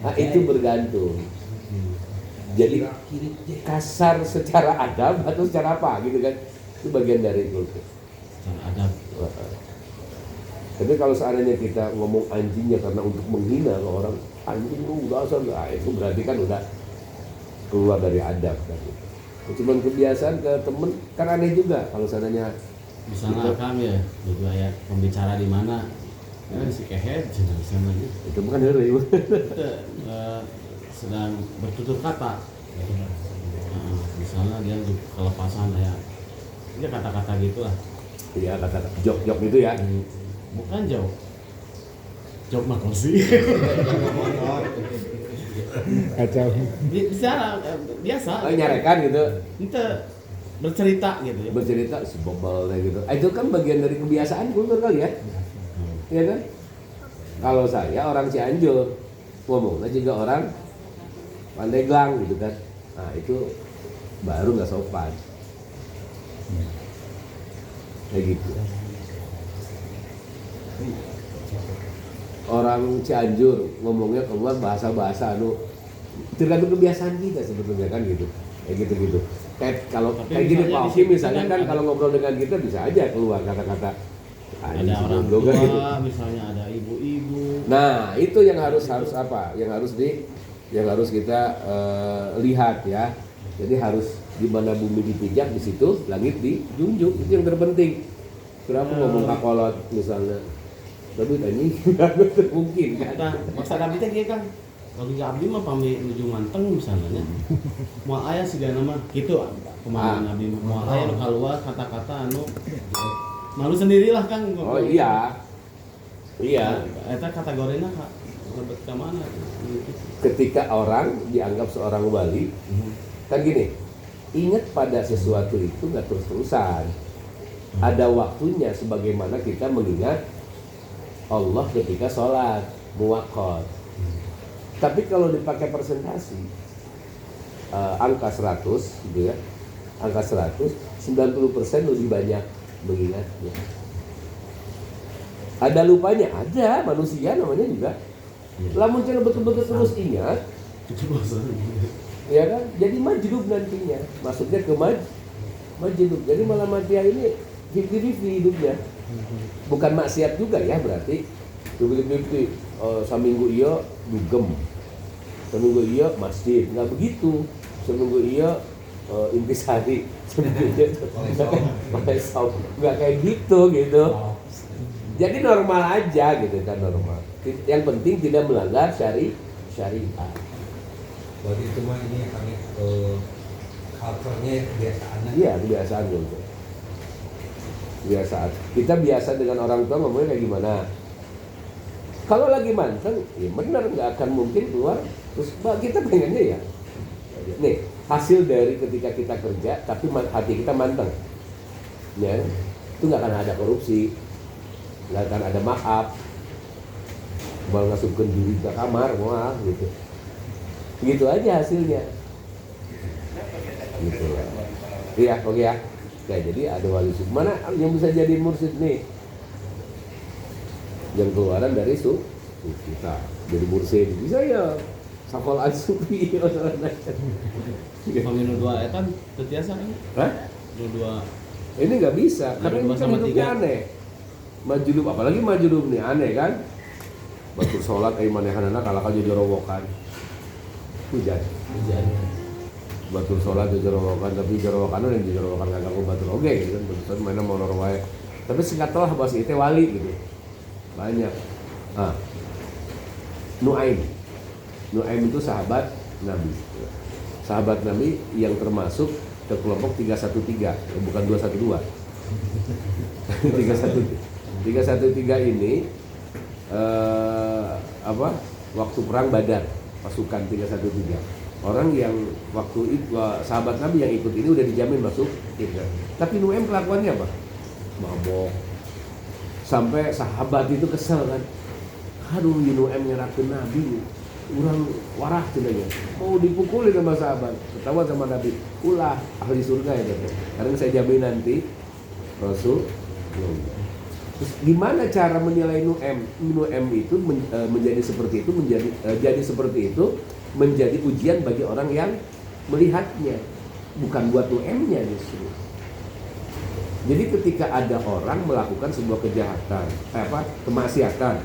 Nah itu bergantung. Jadi kasar secara adab atau secara apa gitu kan, itu bagian dari itu. Secara adab. Tapi kalau seandainya kita ngomong anjingnya karena untuk menghina ke orang, anjing lu dasar, itu berarti kan udah keluar dari adab kan. Cuman kebiasaan ke temen kan aneh juga kalau seandainya Misalnya kami ya, gitu ya pembicara di mana, ya si kehet di sana itu bukan hari kita sedang bertutur kata. Misalnya dia kelepasan ya, dia kata-kata gitulah. ya kata jok-jok itu ya. Bukan jauh. Jok makosi. Kacau. Biasa. Nyarekan gitu, Kita bercerita gitu ya. bercerita si bobelnya gitu. Itu kan bagian dari kebiasaan kultur kali ya. Iya kan? Kalau saya orang Cianjur, ngomongnya juga orang Pandeglang gitu kan. Nah itu baru nggak sopan. Kayak gitu. Orang Cianjur ngomongnya keluar bahasa-bahasa tergantung kebiasaan kita sebetulnya kan gitu. Kayak gitu-gitu. Kalau Tapi kayak gini misalnya Pak di Oki situ misalnya kan kan ada- kalau ngobrol dengan kita bisa aja keluar kata-kata Ada orang goblok kan gitu. tua, misalnya ada ibu-ibu. Nah, itu yang harus apa? Yang harus kita lihat ya. Jadi harus di mana bumi dipijak di situ langit dijunjung, itu yang terpenting. Kenapa ngomong kakolot misalnya? Tapi tadi mungkin kan. Nah, maksud abdi teh kieu Kang. Kalau abdi mah pami nuju manteng misalnya. Moal aya sigana mah kitu pemahaman abdi mah. Moal aya nu kaluar kata-kata anu malu sendirilah Kang. Oh iya. Iya. Eta kategorina lebet ka mana? Ketika orang dianggap seorang wali, kan gini, ingat pada sesuatu itu nggak terus-terusan. Ada waktunya sebagaimana kita mengingat Allah ketika sholat muwaqqat. Tapi kalau dipakai presentasi angka 100 gitu ya, angka 100 90% lebih banyak mengingatnya. Ada lupanya, ada manusia namanya juga. Lamun jangan betul-betul terus ingat, Itu bahasa. ya kan? Jadi majlub nantinya. Maksudnya Majnun. Jadi malam matiah ini 50-50 hidupnya. Bukan maksiat juga ya berarti. 50-50. Seminggu iya dugem. Seminggu iya masjid. Nggak begitu. Seminggu iya intisari. Seminggu iya pakai saum. Nggak kayak gitu. Jadi normal aja gitu kan, normal. Yang penting tidak melanggar syariat. Berarti itu mah ini kami culture-nya kebiasaan. Iya, kebiasaan gitu. Kebiasaan. Kita biasa dengan orang tua ngomongnya kayak gimana. Kalau lagi manteng, ya benar nggak akan mungkin keluar. Terus kita pengennya ya, nih hasil dari ketika kita kerja, tapi hati kita manteng, ya itu nggak akan ada korupsi, nggak akan ada maaf, mau ngasupkan diri ke kamar, wah gitu. Begitu aja hasilnya. Gitu lah. Iya, oke ya. Oke, jadi ada wali sufi. Mana yang bisa jadi mursyid nih? Yang keluaran dari kita. Jadi mursyid. Bisa ya. Safal al-sufi. Paminu dua eta tetiasa kan? Hah? Dua. Ini nggak bisa. Karena ini Dua kan sama hidupnya tiga. aneh. Majnun, apalagi majnun nih aneh kan? Batur sholat, manehanana kalahkan jorowokan. Hujan. Batur sholat jorowokan, tapi jorowokan yang jorowokan nggak ganggu batur oke gitu kan. Batur sholat mainnya motor wae. Tapi singkat lah bahasa itu wali gitu. Banyak. Nuaim itu sahabat Nabi. Sahabat Nabi yang termasuk ke kelompok 313, bukan 212. 313 ini waktu perang Badar, pasukan 313. Orang yang waktu itu sahabat Nabi yang ikut ini udah dijamin masuk surga. Tapi Nuaim kelakuannya apa? Mabok. Sampai sahabat itu kesel kan. Aduh, Nuaim nyerahkan Nabi. Orang warah cenanya. Mau dipukulin sama sahabat. Ketawa sama Nabi. Ulah ahli surga ya gitu. Karena saya jamin nanti Rasul. Terus gimana cara menilai Nuaim itu menjadi seperti itu, jadi seperti itu, menjadi ujian bagi orang yang melihatnya, bukan buat Nuaimnya justru. Jadi ketika ada orang melakukan sebuah kejahatan, kemaksiatan,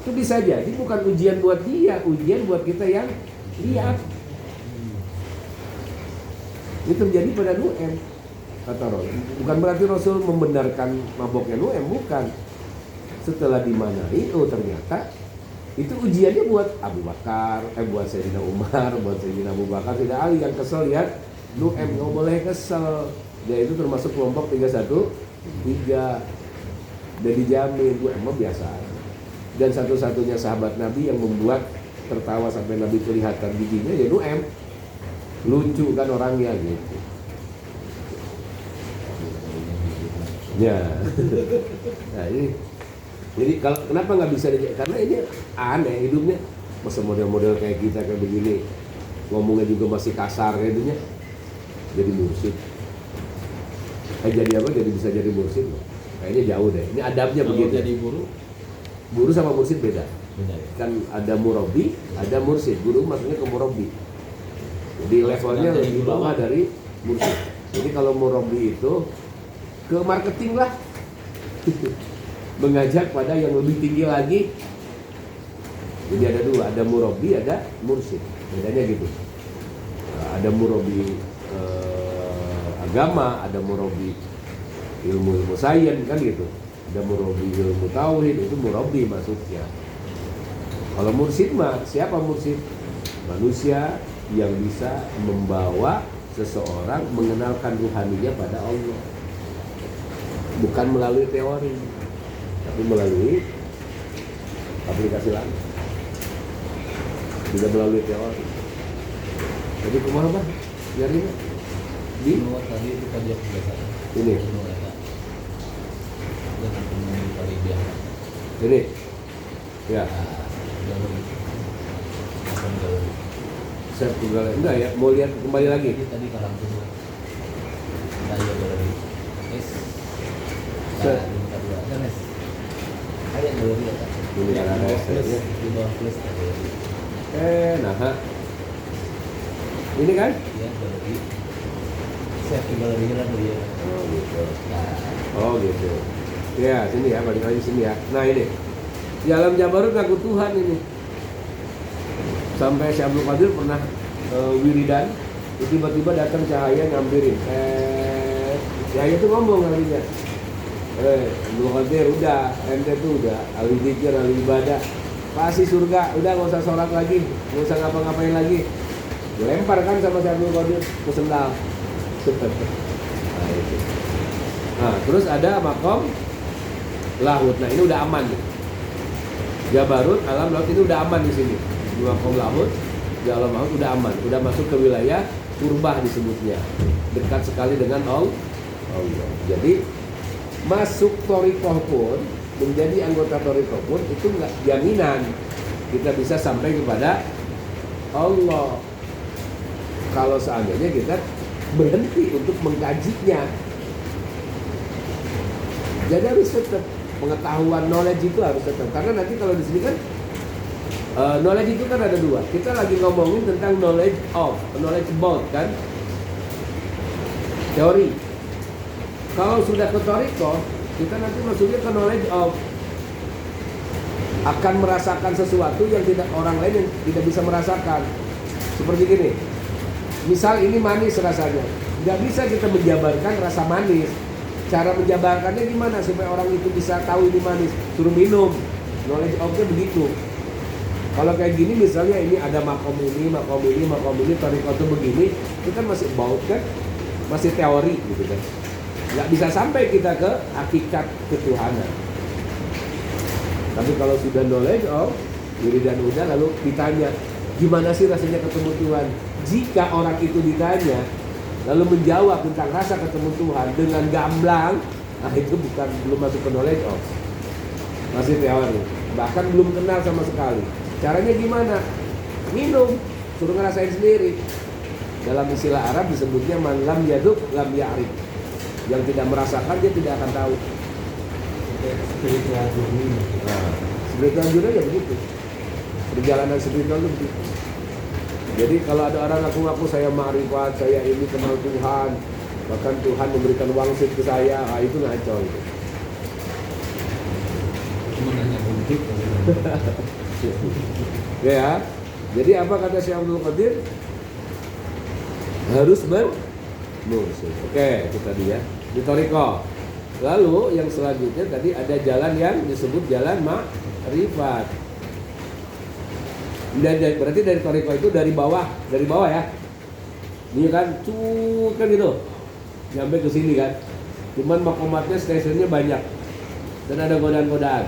itu bisa jadi bukan ujian buat dia, ujian buat kita yang lihat. Itu terjadi pada Nuaim. Kata Rasul, bukan berarti Rasul membenarkan maboknya Nuaim, bukan. Setelah dimanai, ternyata itu ujiannya buat Abu Bakar, buat Sayyidina Umar, buat Sayyidina Abu Bakar, Sayyidina Ali yang kesel lihat Nuaim. Nggak boleh kesel. Dia itu termasuk kelompok 313. Dan dijamin Nuaim mah biasa. Dan satu-satunya sahabat Nabi yang membuat tertawa sampai Nabi kelihatan giginya ya Nuaim. Lucu kan orangnya gitu. Ya. Nah ini, jadi kalau kenapa nggak bisa karena ini aneh hidupnya. Masa model-model kayak kita kayak begini, ngomongnya juga masih kasar kayak itunya. Jadi mursyid. Jadi apa? Jadi bisa jadi mursyid loh. Kayaknya jauh deh. Ini adabnya Kalau begitu. jadi Guru sama mursyid beda. beda ya. Kan ada murabi, ada mursyid. Guru maksudnya ke murabi. Jadi levelnya Jadi lebih guru bawah apa? dari mursyid. Jadi kalau murabi itu ke marketing lah. Mengajak pada yang lebih tinggi lagi. Jadi ada dua, ada murabi, ada mursyid. Bedanya gitu. Ada murabi agama, ada murabi ilmu sains kan gitu. Ada murabi ilmu tauhid, itu murabi maksudnya. Kalau mursyid mah, siapa mursyid? Manusia yang bisa membawa seseorang mengenalkan ruhaninya pada Allah. Bukan melalui teori, tapi melalui aplikasi lain. Tidak melalui teori. Jadi kumaha Bang? Nyarinya di tadi itu kajian kebiasaan ini. dengan penuh kali biasa Ini. Ya, jalur macam jalur saya tunggal enggak ya, mau lihat kembali lagi. jadi tadi kalau kedua daya dari es Set. di muka dua dan es kayak jalur ya kan Ini Ya, ada plus. esnya. di bawah plus tadi Nah, ini kan? ya jalur siap tinggal di jalan dia. Oh gitu. Nah, Oh gitu. Ya sini ya, balik lagi sini ya. Nah ini di alam Jabarut ngaku Tuhan ini. Sampai Syekh Abdul Qadir pernah wiridan, tiba-tiba datang cahaya nyampirin. Cahaya itu ngomong kalinya. Abdul Qadir udah, ente tuh udah ahli zikir, ahli ibadah, pasti surga. Udah nggak usah sholat lagi, nggak usah ngapa-ngapain lagi. Dilempar kan sama Syekh Abdul Qadir ke sendal. Nah, itu. Nah, terus ada makom lahut. Nah, ini udah aman nih. Jabarut, alam laut ini udah aman di sini. Di makom lahut, di alam laut udah aman, udah masuk ke wilayah kurbah disebutnya. Dekat sekali dengan Allah. Jadi masuk thariqah pun, menjadi anggota thariqah pun itu enggak jaminan kita bisa sampai kepada Allah. Kalau seandainya kita berhenti untuk mengkajinya. Jadi harus tetap pengetahuan, knowledge itu harus tetap. Karena nanti kalau di sini kan knowledge itu kan ada dua. Kita lagi ngomongin tentang knowledge about kan, teori. Kalau sudah ke thariqah, kita nanti masuknya ke knowledge of, akan merasakan sesuatu yang tidak orang lain yang tidak bisa merasakan. Seperti gini. Misal ini manis rasanya, nggak bisa kita menjabarkan rasa manis. Cara menjabarkannya gimana supaya orang itu bisa tahu ini manis? Suruh minum. Knowledge of-nya begitu. Kalau kayak gini misalnya ini ada makom ini, thariqah itu begini, itu kan masih baut kan, masih teori gitu kan. Nggak bisa sampai kita ke hakikat ketuhanan. Tapi kalau sudah knowledge of, wiridan udah lalu ditanya, gimana sih rasanya ketemu Tuhan? Jika orang itu ditanya lalu menjawab tentang rasa ketemu Tuhan dengan gamblang, nah itu belum masuk ke knowledge of, masih teori, bahkan belum kenal sama sekali. Caranya gimana? Minum, suruh ngerasain sendiri. Dalam istilah Arab disebutnya man lam yaduk lam ya'rif. Yang tidak merasakan dia tidak akan tahu. Spiritual journey. Nah, spiritual journey ya begitu. Perjalanan spiritual itu begitu. Jadi kalau ada orang ngaku-ngaku saya ma'rifat, saya ini kenal Tuhan, bahkan Tuhan memberikan wangsit ke saya, itu ngaco itu. Cuma nanya buntut. Ya, jadi apa kata Syekh Abdul Qadir? Harus bermusuh. Oke, itu tadi ya. Di thariqah. Lalu yang selanjutnya tadi ada jalan yang disebut jalan ma'rifat. Berarti dari thariqah itu dari bawah ya. Ini kan kan gitu. Nyampe ke sini kan. Cuman makomatnya stasiunnya banyak. Dan ada godaan-godaan.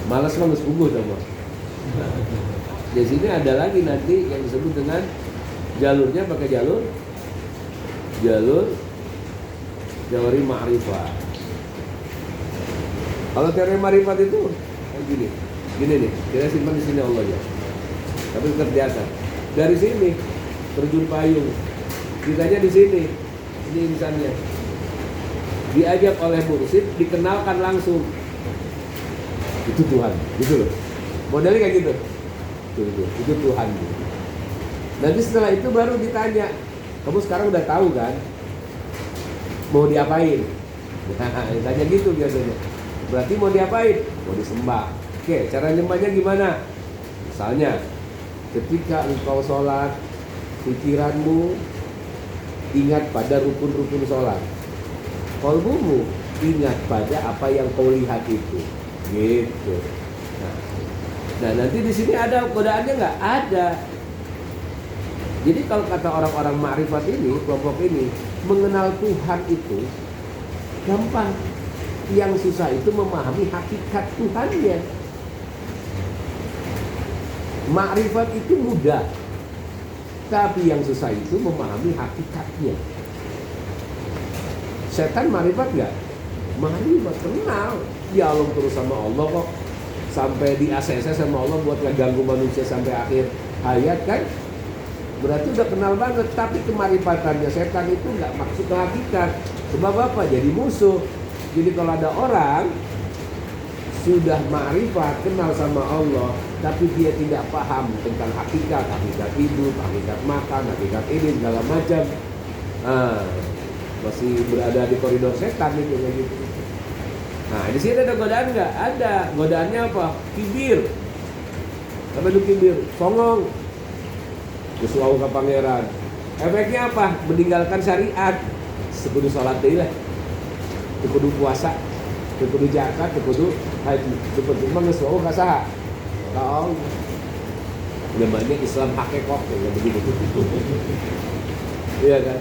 Malas banget sungguh sama. Di sini ada lagi nanti yang disebut dengan jalurnya pakai jalur teori ma'rifat. Kalau teori ma'rifat itu gini nih, kita simpan di sini Allah ya. Tapi tetap di atas. Dari sini terjun payung, kitanya di sini. Ini misalnya diajak oleh mursyid, dikenalkan langsung. Itu Tuhan, gitu loh. Modelnya kayak gitu. Itu Tuhan. Nanti setelah itu baru ditanya, kamu sekarang udah tahu kan? Mau diapain? Nah, ditanya gitu biasanya. Berarti mau diapain? Mau disembah. Oke, cara nyembahnya gimana? Misalnya, ketika engkau sholat, pikiranmu ingat pada rukun-rukun sholat. Qalbumu ingat pada apa yang kau lihat itu. Gitu. Nah nanti di sini ada godaannya nggak? Ada. Jadi kalau kata orang-orang ma'rifat ini, kelompok ini, mengenal Tuhan itu gampang. Yang susah itu memahami hakikat Tuhannya. Ma'rifat itu mudah, tapi yang susah itu memahami hakikatnya. Setan ma'rifat nggak? Ma'rifat, kenal. Dialog terus sama Allah kok. Sampai di ACC sama Allah buat ngeganggu manusia sampai akhir hayat kan. Berarti udah kenal banget. Tapi kemarifatannya setan itu nggak maksud ke hakikat. Sebab apa? Jadi musuh. Jadi kalau ada orang sudah ma'rifat, kenal sama Allah, tapi dia tidak paham tentang hakikat hidup, hakikat makan, hakikat ini segala macam. Ah, masih berada di koridor setan itu kayak gitu. Nah, di sini ada godaan nggak? Ada. Godaannya apa? Kibir. Apa itu kibir? Songong. Kesuau ke pangeran. Efeknya apa? Meninggalkan syariat. Sekudu sholat deui lah. Sekudu puasa, sekudu zakat, sekudu haji. Sekudu mah geus wau ka saha? Ka Allah. Namanya Islam hakekok kayak begitu. Iya kan?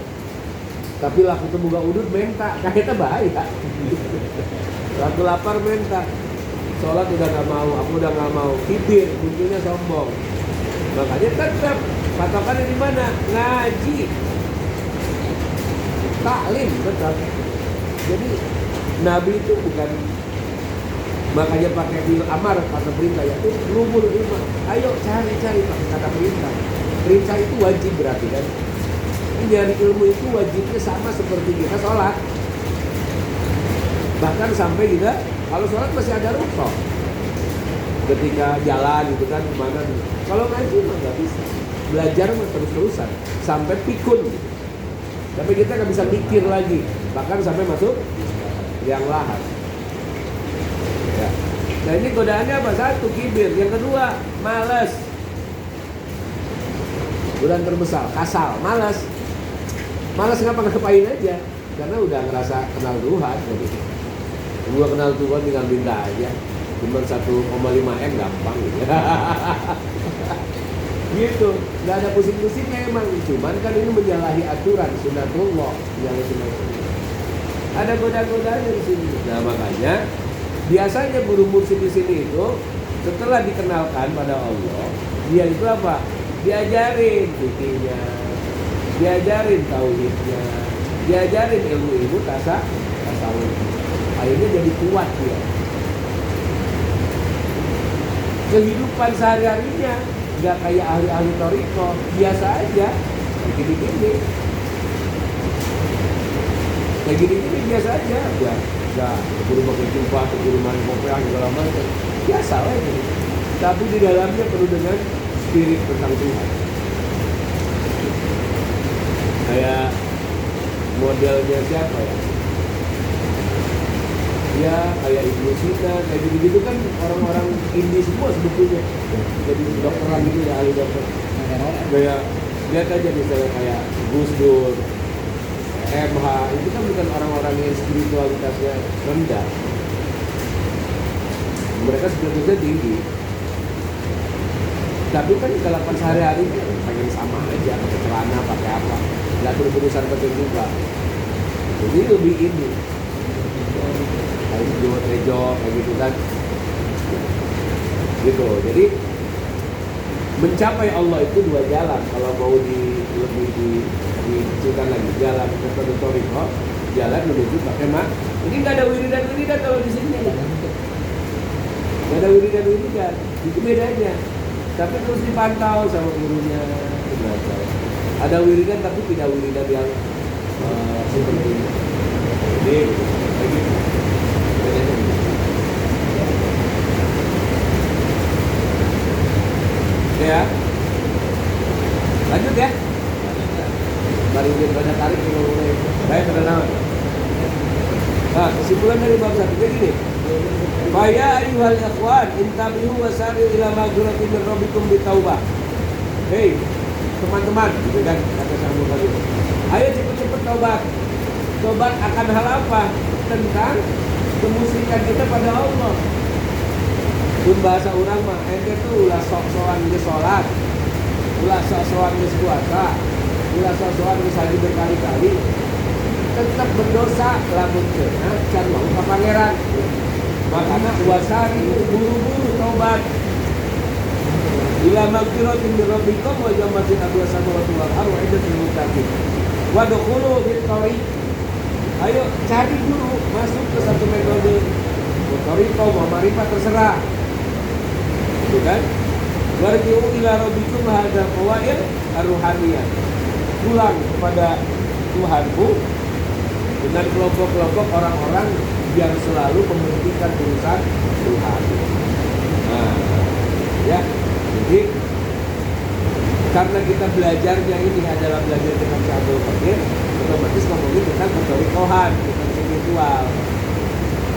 Tapi laku teu boga udud menta, kayak bahaya. Laku lapar menta. Sholat udah gak mau, aku udah gak mau. Kibir, munculnya sombong. Makanya tetap patokannya di mana? Ngaji. Taklim tetap. Jadi Nabi itu bukan, makanya pakai bil amar kata perintah ya itu lumur ilmu. Ayo cari pakai kata perintah. Perintah itu wajib berarti kan. Nyari ilmu itu wajibnya sama seperti kita sholat. Bahkan sampai kita kalau sholat masih ada rukun. Ketika jalan gitu kan kemana. Kalau ngaji mah nggak bisa. Belajar mah terus-terusan sampai pikun. Gitu. Tapi kita nggak bisa mikir lagi. Bahkan sampai masuk yang lahar. Ya. Nah ini godaannya apa? Satu, kibir. Yang kedua, malas. Godaan terbesar, kasal, malas. Malas ngapa-ngapain aja. Karena udah ngerasa kenal Tuhan. Gitu. Gua kenal Tuhan tinggal minta aja. Cuma 1,5 M gampang gitu. Gitu, nggak ada pusing-pusingnya emang. Cuman kan ini menyalahi aturan sunatullah, menyalahi sunatullah. Ada godaan-godaannya di sini. Nah makanya biasanya guru mursyid di sini itu setelah dikenalkan pada Allah, dia itu apa? Diajarin fikihnya, diajarin tauhidnya, diajarin ilmu-ilmu tasawuf. Akhirnya jadi kuat dia. Kehidupan sehari-harinya nggak kayak ahli-ahli toriko, biasa aja, gini-gini. Kayak gini-gini biasa aja, nggak guru pakai jubah, guru main kopiah segala macam, biasa lah itu. Tapi di dalamnya penuh dengan spirit tentang Tuhan. Kayak modelnya siapa ya? Ya kayak Ibnu Sina, kayak gitu-gitu kan orang-orang Indi semua sebetulnya. Jadi dokteran gitu ya, ahli dokter. Kayak lihat aja misalnya kayak Gus Dur, MH, itu kan bukan orang-orang yang spiritualitasnya rendah. Mereka sebetulnya tinggi. Tapi kan kelakuan sehari-hari pengen sama aja, pakai celana, pakai apa, nggak berurusan pakai juga. Jadi lebih ini. Kayak rejo kayak gitu kan. Gitu. Jadi mencapai Allah itu dua jalan. Kalau mau lebih dikecilkan lagi, jalan metode Toriko, jalan menuju pakai mak. Ini nggak ada wiridan kalau di sini. Nggak ada wiridan. Itu bedanya. Tapi terus dipantau sama gurunya. Ada wiridan tapi tidak wiridan yang seperti ini. Jadi kayak gitu. Ya, lanjut ya. Mari kita tarik mulai. Baik, teman-teman. Nah, kesimpulan dari bab 1 jadi ini. Fa ya ayyuhal ikhwan intabihu wasari'u ila maghfiratin min rabbikum bitaubah. Hei, teman-teman, gitu kan kata Samuel tadi. Ayo cepat-cepat taubat. Taubat akan hal apa? Tentang kemusyrikan kita pada Allah. Pun bahasa orang mah, ente tuh ulah sok-sokan geus salat, ulah sok-sokan geus puasa, ulah sok-sokan geus haji berkali-kali, tetap berdosa lamun teu can mau ka pangeran. Makana wasari buru-buru taubat. Ila magfiratin min rabbikum wa jannatin arduha samawati wal ardu iddatul muttaqin. Wa dukhulu fit thariq. Ayo cari dulu masuk ke satu metode. Toriko mau marifat terserah. Itu kan? Warji'u ila rabbikum hadza qawaid ar-ruhaniyah. Pulang kepada Tuhanmu dengan kelompok-kelompok orang-orang yang selalu mementingkan urusan Tuhan. Nah, ya. Jadi Karena kita belajarnya ini adalah belajar dengan Syekh Abdul Qadir, otomatis ngomongin tentang pertorikohan, tentang spiritual.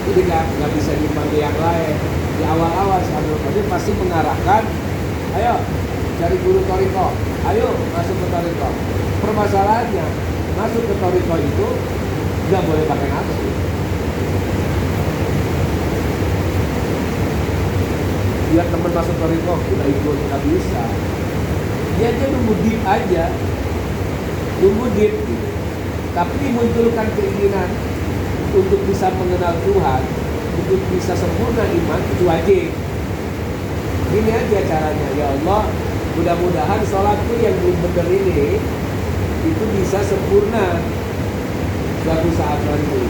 Jadi nggak bisa dipanggil yang lain. Di awal-awal Syekh Abdul Qadir pasti mengarahkan, ayo cari guru toriko, ayo masuk ke toriko. Permasalahannya, masuk ke toriko itu nggak boleh pakai nafsu. Biar teman masuk toriko, udah ikut, nggak bisa. Dia nunggu deep aja, nunggu deep gitu. Tapi dimunculkan keinginan untuk bisa mengenal Tuhan, untuk bisa sempurna iman, itu wajib. Ini aja caranya, ya Allah, mudah-mudahan sholatku yang belum benar ini itu bisa sempurna suatu saat nanti.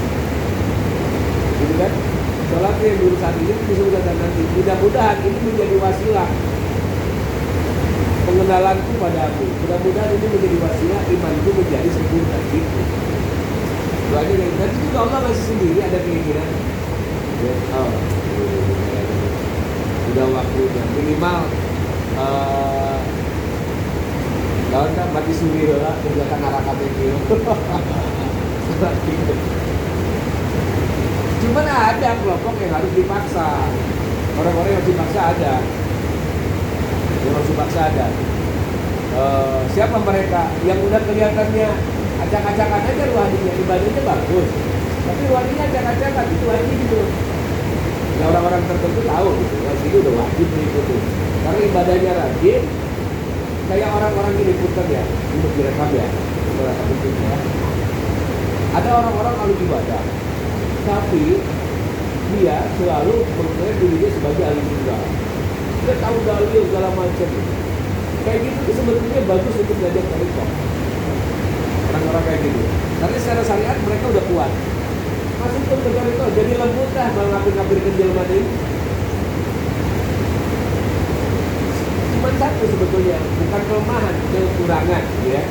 Gitu kan? Sholatku yang belum saat ini bisa sempurna nanti. Mudah-mudahan ini menjadi wasilah pengenalanku padamu. Mudah-mudahan ini menjadi wasilah imanku menjadi sempurna gitu. Doanya kayak nanti juga Allah masih sendiri ada keinginan. Ya, udah waktunya minimal lawan kan mati suri lah kerjakan harakat itu. Cuman ada kelompok yang harus dipaksa. Orang-orang yang harus dipaksa ada. Yang harus dipaksa ada. Siapa mereka? Yang udah kelihatannya acak-acakan aja ruhaninya, ibadahnya bagus. Tapi ruhaninya acak-acakan, itu wajib gitu. Ya orang-orang tertentu tahu gitu. Itu udah wajib gitu. Karena ibadahnya rajin. Kayak orang-orang ini putar ya, untuk direkam ya. Ya. Ada orang-orang ahli ibadah, tapi dia selalu mengklaim dirinya sebagai ahli ibadah. Dia tahu dalil segala macam. Kayak gitu itu sebetulnya bagus untuk belajar tarikah. Orang-orang kayak gitu. Karena secara syariat mereka udah kuat. Masuk ke tarikah jadi lembut dah ngapir-ngapir kecil mati. Cuma satu sebetulnya, bukan kelemahan, kekurangan, ya.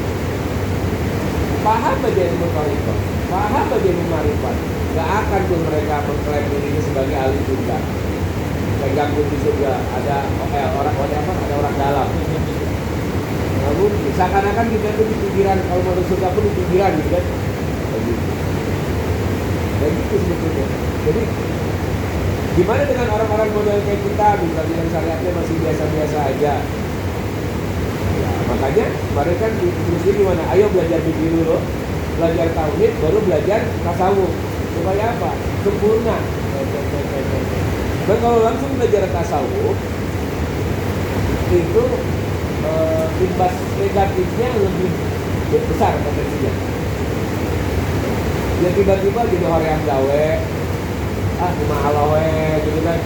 Paham aja ilmu tarikah, paham aja ilmu marifat. Gak akan tuh mereka mengklaim dirinya sebagai ahli surga. Pegang kunci surga, ada orang dalam. Namun, seakan-akan kita tuh di pinggiran, kalau masuk surga pun di pinggiran gitu kan. Dan gitu sebetulnya. Jadi gimana dengan orang-orang model kayak kita, misalnya yang syariatnya masih biasa-biasa aja. Ya, makanya kemarin kan terusnya gimana? Ayo belajar fikih dulu, belajar tauhid, baru belajar tasawuf. Supaya apa? Sempurna. Dan kalau langsung belajar tasawuf, itu imbas negatifnya lebih besar potensinya. Ya tiba-tiba jadi orang yang gawe, kumaha we gitu kan.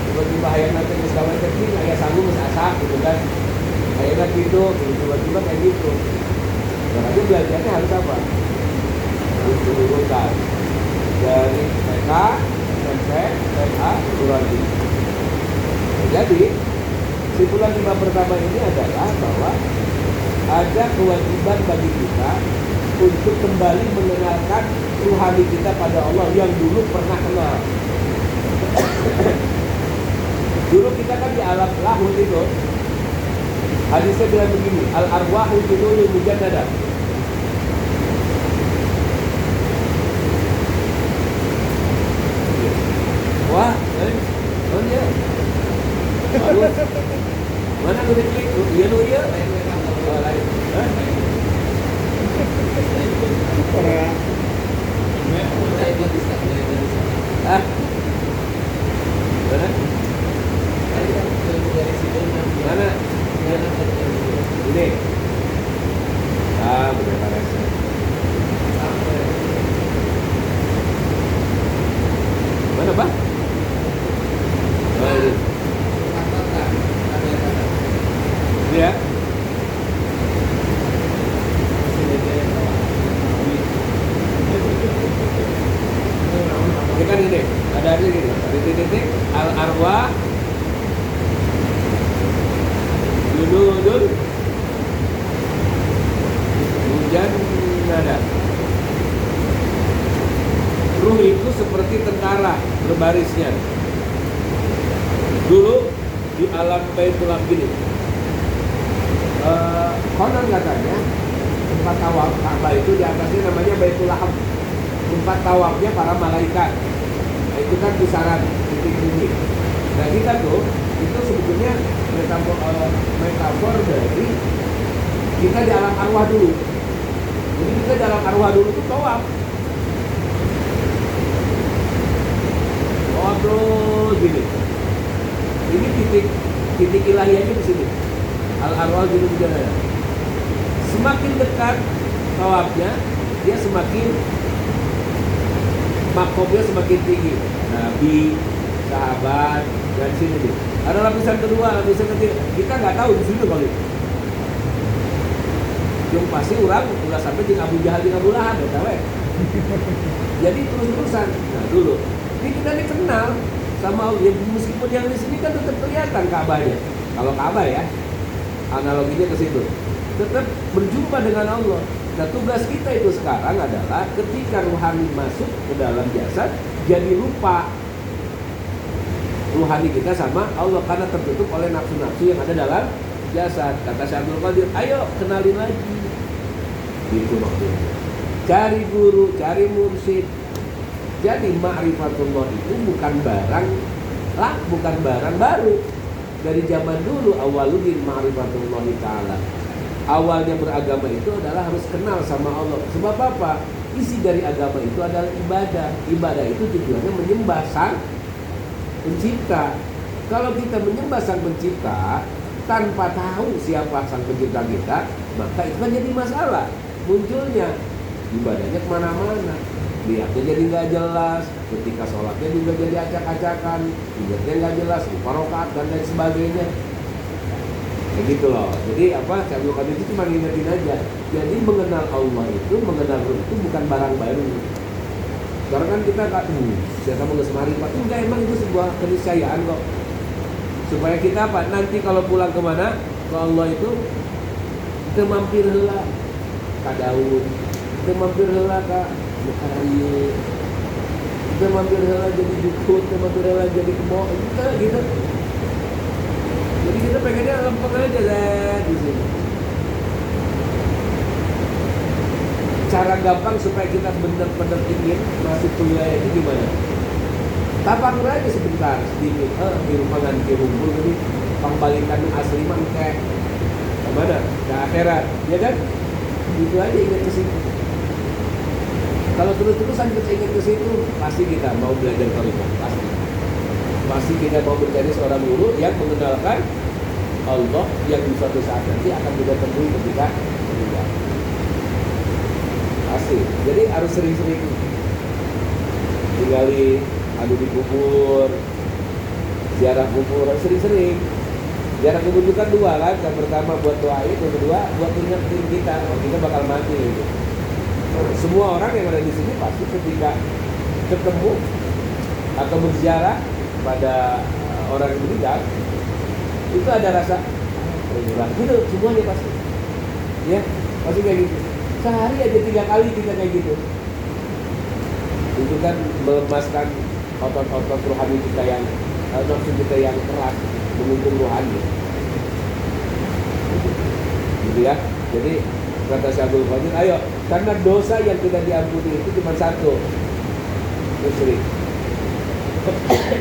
Tiba-tiba hayang nanti geus gawe teh aya sanggup geus asak gitu kan. Hayang gitu, tiba-tiba kayak gitu. Makanya belajarnya harus apa? Harus diurutkan dari TK, SMP, SMA, perguruan tinggi. Jadi kesimpulan 5 pertama ini adalah bahwa ada kewajiban bagi kita untuk kembali mengenalkan ruhani kita pada Allah yang dulu pernah kenal. Dulu kita kan di alam lahut itu, hadisnya bilang begini, al arwahu junudun mujannada. Wah, ya. Mana udah klik? Iya lu iya. Oh, lain. Mana? Ini. Benar rasa. Mana, Pak? Ya. Ini kan ini, ada ini, titik-titik al arwah junudun mujannada. Ruh itu seperti tentara berbarisnya. Dulu di alam Baitul gini. Konon katanya tempat tawaf Ka'bah itu di atasnya namanya Baitul Laham, tempat tawafnya para malaikat. Nah, itu kan kisaran titik bumi. Nah kita tuh itu sebetulnya metafor dari kita di alam arwah dulu. Jadi kita di alam arwah dulu tuh tawaf terus gini. Ini titik ilahiyahnya di sini. Al arwah dulu jalan. Semakin dekat tawafnya, dia semakin makomnya semakin tinggi. Nabi, sahabat, dan sini nih. Ada lapisan kedua, lapisan ketiga. Kita nggak tahu di situ kali. Yang pasti orang udah sampai di Abu Jahal, di Abu Lahab, ya tahu. Jadi terus-terusan. Nah dulu, ini kita dikenal sama ya, meskipun yang di sini kan tetap kelihatan Ka'bahnya. Kalau Ka'bah ya, analoginya ke situ. Tetap berjumpa dengan Allah. Nah tugas kita itu sekarang adalah ketika ruhani masuk ke dalam jasad, jadi lupa ruhani kita sama Allah karena tertutup oleh nafsu-nafsu yang ada dalam jasad. Kata Syekh Abdul Qadir, ayo kenalin lagi. Itu maksudnya. Cari guru, cari mursyid. Jadi ma'rifatullah itu bukan barang lah, bukan barang baru. Dari zaman dulu awaludin ma'rifatullah ta'ala. Awalnya beragama itu adalah harus kenal sama Allah. Sebab apa? Isi dari agama itu adalah ibadah. Ibadah itu tujuannya menyembah sang pencipta. Kalau kita menyembah sang pencipta tanpa tahu siapa sang pencipta kita, maka itu kan jadi masalah. Munculnya ibadahnya kemana-mana, lihatnya jadi nggak jelas, ketika sholatnya juga jadi acak-acakan, lihatnya nggak jelas, lupa rakaat dan lain sebagainya. Kayak gitu loh. Jadi apa? Saya bilang itu cuma ngingetin aja. Jadi mengenal Allah itu, mengenal Allah itu bukan barang baru. Sekarang kan kita nggak, siapa mau ngesemari Pak? Enggak, emang itu sebuah keniscayaan kok. Supaya kita apa? Nanti kalau pulang kemana? Ke Allah itu kita mampir heula ka Daud, kita mampir heula ka Mekarie, kita mampir heula jadi dukun, kita mampir heula jadi kebo, kita gitu. Jadi kita pengennya lempeng aja deh di sini. Cara gampang supaya kita benar-benar ingin masuk ke wilayah ini gimana? Tapakur aja sebentar, sedikit. Di rumah ganti rumpul jadi pembalikan asli mah kayak kemana? Ke akhirat, ya kan? Itu aja ingat ke situ. Kalau terus-terusan kita ingat ke situ, pasti kita mau belajar kalimat, pasti. Pasti kita mau menjadi seorang guru yang mengenalkan Allah yang di suatu saat nanti akan kita temui ketika meninggal. Pasti. Jadi harus sering-sering tinggali, adu di kubur, ziarah kubur, harus sering-sering. Ziarah kubur itu kan dua kan, yang pertama buat doain, yang kedua buat ingetin kita, kita bakal mati gitu. Semua orang yang ada di sini pasti ketika ketemu atau berziarah pada orang yang meninggal itu ada rasa gitu, semuanya pasti ya, pasti kayak gitu. Sehari aja 3 kali kita kayak gitu. Itu kan melemaskan otot-otot rohani kita yang nafsu kita yang keras, menghukum rohani gitu ya. Jadi kata Syekh Abdul Qadir, ayo, karena dosa yang tidak diampuni itu cuma satu, musyrik.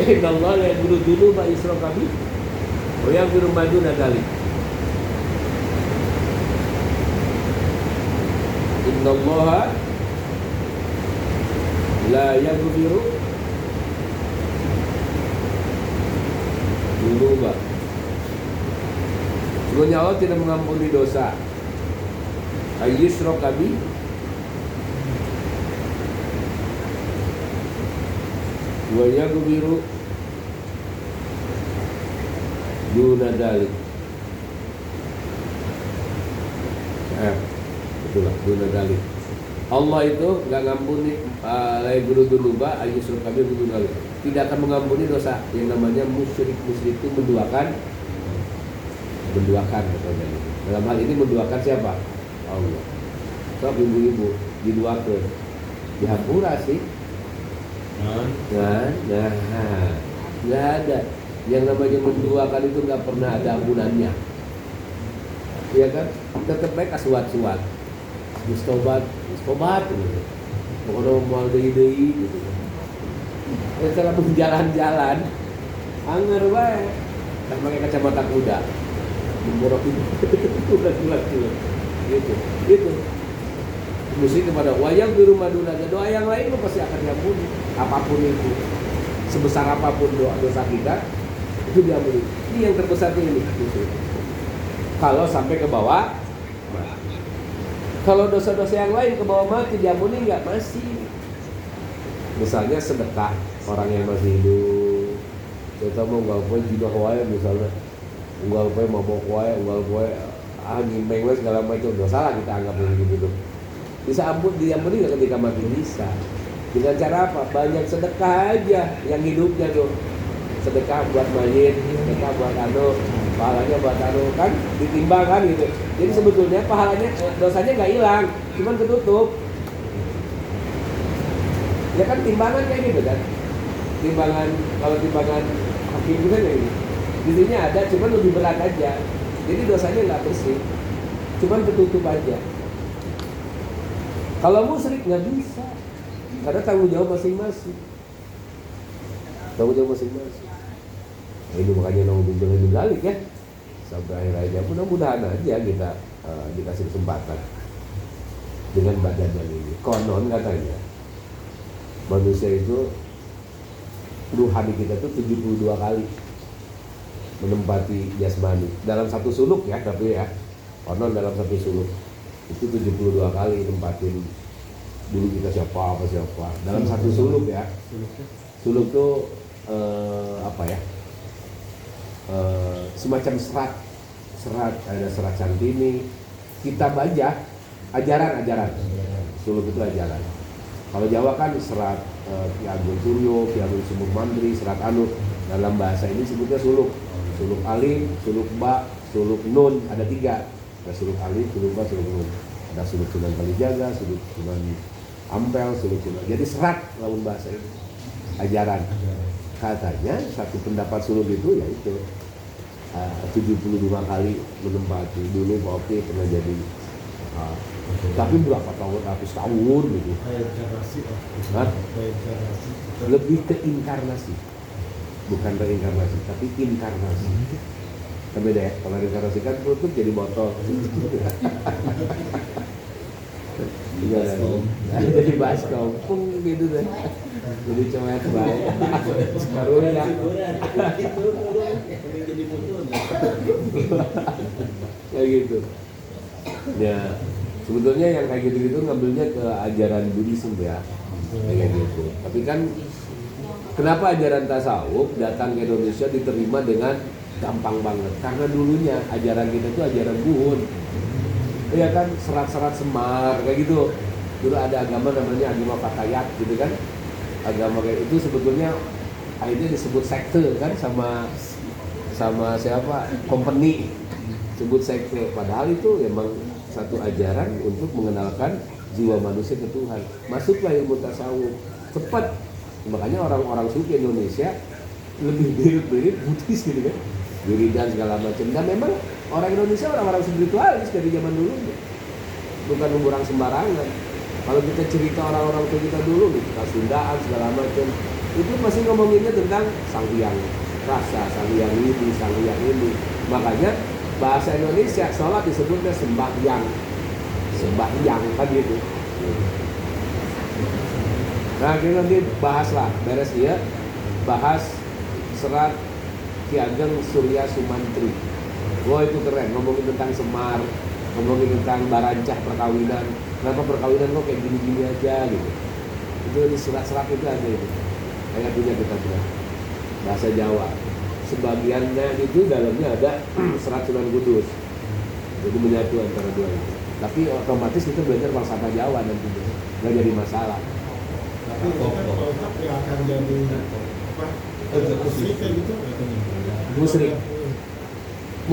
Innallaha la yaghfiru dzunuba yushraka bihi wa yaghfiru ma duna dzalik. Innallaha la yaghfiru dzunuba. Sesungguhnya Allah tidak mengampuni dosa. Ayyushraka bihi wa yaghfiru duna dzalik. Itulah duna dzalik. Allah itu enggak ngampuni la yaghfiru dzunuba ayyushraka bihi duna dzalik. Tidak akan mengampuni dosa yang namanya musyrik. Musyrik itu menduakan katanya. Dalam hal ini menduakan siapa? Allah. Sebab ibu-ibu diduakan dihampura sih. Nah, nggak ada. Yang namanya menduakan itu nggak pernah ada ampunannya. ya kan, tetap baik asuat-suat, mustobat gitu. Pokoknya mau deui gitu. Ya setelah berjalan-jalan, anger bae, tak pakai kacamata kuda, memborok itu, gitu. Musik kepada wayang di rumah dunaga, doa yang lain pasti akan diampuni, apapun itu, sebesar apapun dosa kita itu diampuni. Ini yang terbesar ini. Gitu. Kalau sampai ke bawah, kalau dosa-dosa yang lain ke bawah mati diampuni nggak? Masih. Misalnya sedekah orang yang masih hidup, kita mau nggak boleh jidah wae misalnya, nggak boleh mabok wae, nggak boleh ngimbeng segala macam, dosa lah kita anggap begitu. Bisa diampuni nggak ketika mati? Bisa. Dengan cara apa? Banyak sedekah aja yang hidupnya tuh. Sedekah buat mayit, sedekah buat pahalanya buat kan ditimbang kan gitu. Jadi sebetulnya pahalanya, dosanya nggak hilang, cuman ketutup. Ya kan timbangan kayak gitu kan. Kalau timbangan hakim itu kan kayak gitu. Di sini ada, cuman lebih berat aja. Jadi dosanya nggak bersih, cuman ketutup aja. Kalau musyrik nggak bisa, karena tanggung jawab masing-masing. Nah, ini makanya nunggu balik ya sampai akhir aja. Mudah-mudahan aja kita dikasih kesempatan dengan badan ini. Konon katanya manusia itu ruhani kita tuh 72 kali menempati jasmani dalam satu suluk ya, tapi ya konon dalam satu suluk itu 72 kali tempatin dulu kita siapa dalam satu suluk ya. Suluk tuh apa ya, semacam serat, ada serat santini, kitab aja, ajaran. Suluk itu ajaran. Kalau Jawa kan serat Ki Ageng Suryo, Ki Ageng Sumur Mandri, serat Anu. Dalam bahasa ini sebutnya suluk. Suluk alif, suluk ba, suluk nun, ada 3. Ada suluk alif, suluk ba, suluk nun. Ada suluk Sunan Kalijaga, suluk Sunan Ampel, suluk Sunan. Jadi serat dalam bahasa ini. Ajaran. Katanya satu pendapat suluk itu yaitu 75 kali menempati. Dulu Pak Oki pernah jadi tapi berapa tahun, ratus tahun gitu. Lebih ke inkarnasi, bukan reinkarnasi, tapi inkarnasi. Kan beda ya, kalau reinkarnasi kan tutup jadi botol. Jadi baskom, pun gitu deh. Jadi cewek baik. Baru ya. Kayak gitu. Ya, sebetulnya yang kayak gitu-gitu ngambilnya ke ajaran Buddhisme ya. Kayak gitu. Tapi kan kenapa ajaran tasawuf datang ke Indonesia diterima dengan gampang banget? Karena dulunya ajaran kita itu ajaran Buhun. Iya kan, serat-serat Semar kayak gitu. Dulu ada agama namanya agama Fatayat gitu kan. Agama kayak itu sebetulnya akhirnya disebut sekte kan sama siapa? Company. Sebut sekte, padahal itu memang satu ajaran untuk mengenalkan jiwa manusia ke Tuhan. Masuklah ilmu tasawuf cepat. Makanya orang-orang sufi Indonesia lebih mirip Buddhis gitu kan, wiridan segala macam. Dan memang orang Indonesia orang-orang spiritualis dari zaman dulu, bukan orang sembarangan. Kalau kita cerita orang-orang tua kita dulu, kita Sundaan segala macam, itu masih ngomonginnya tentang sang hyang rasa, sang hyang ini. Makanya bahasa Indonesia sholat disebutnya sembahyang kan gitu. Nah kita nanti bahaslah, beres dia bahas serat Ki Ageng Surya Sumantri. Wah itu keren, ngomongin tentang Semar, ngomongin tentang barancah perkawinan. Kenapa perkawinan kok kayak gini-gini aja gitu. Itu di serat-serat itu ada itu. Kayak punya kita bahasa Jawa. Sebagiannya itu dalamnya ada serat Sunan Kudus. Jadi menyatu antara dua itu. Tapi otomatis kita belajar falsafah Jawa nanti, nggak jadi masalah. Tapi yang akan jadi musyrik kayak gitu.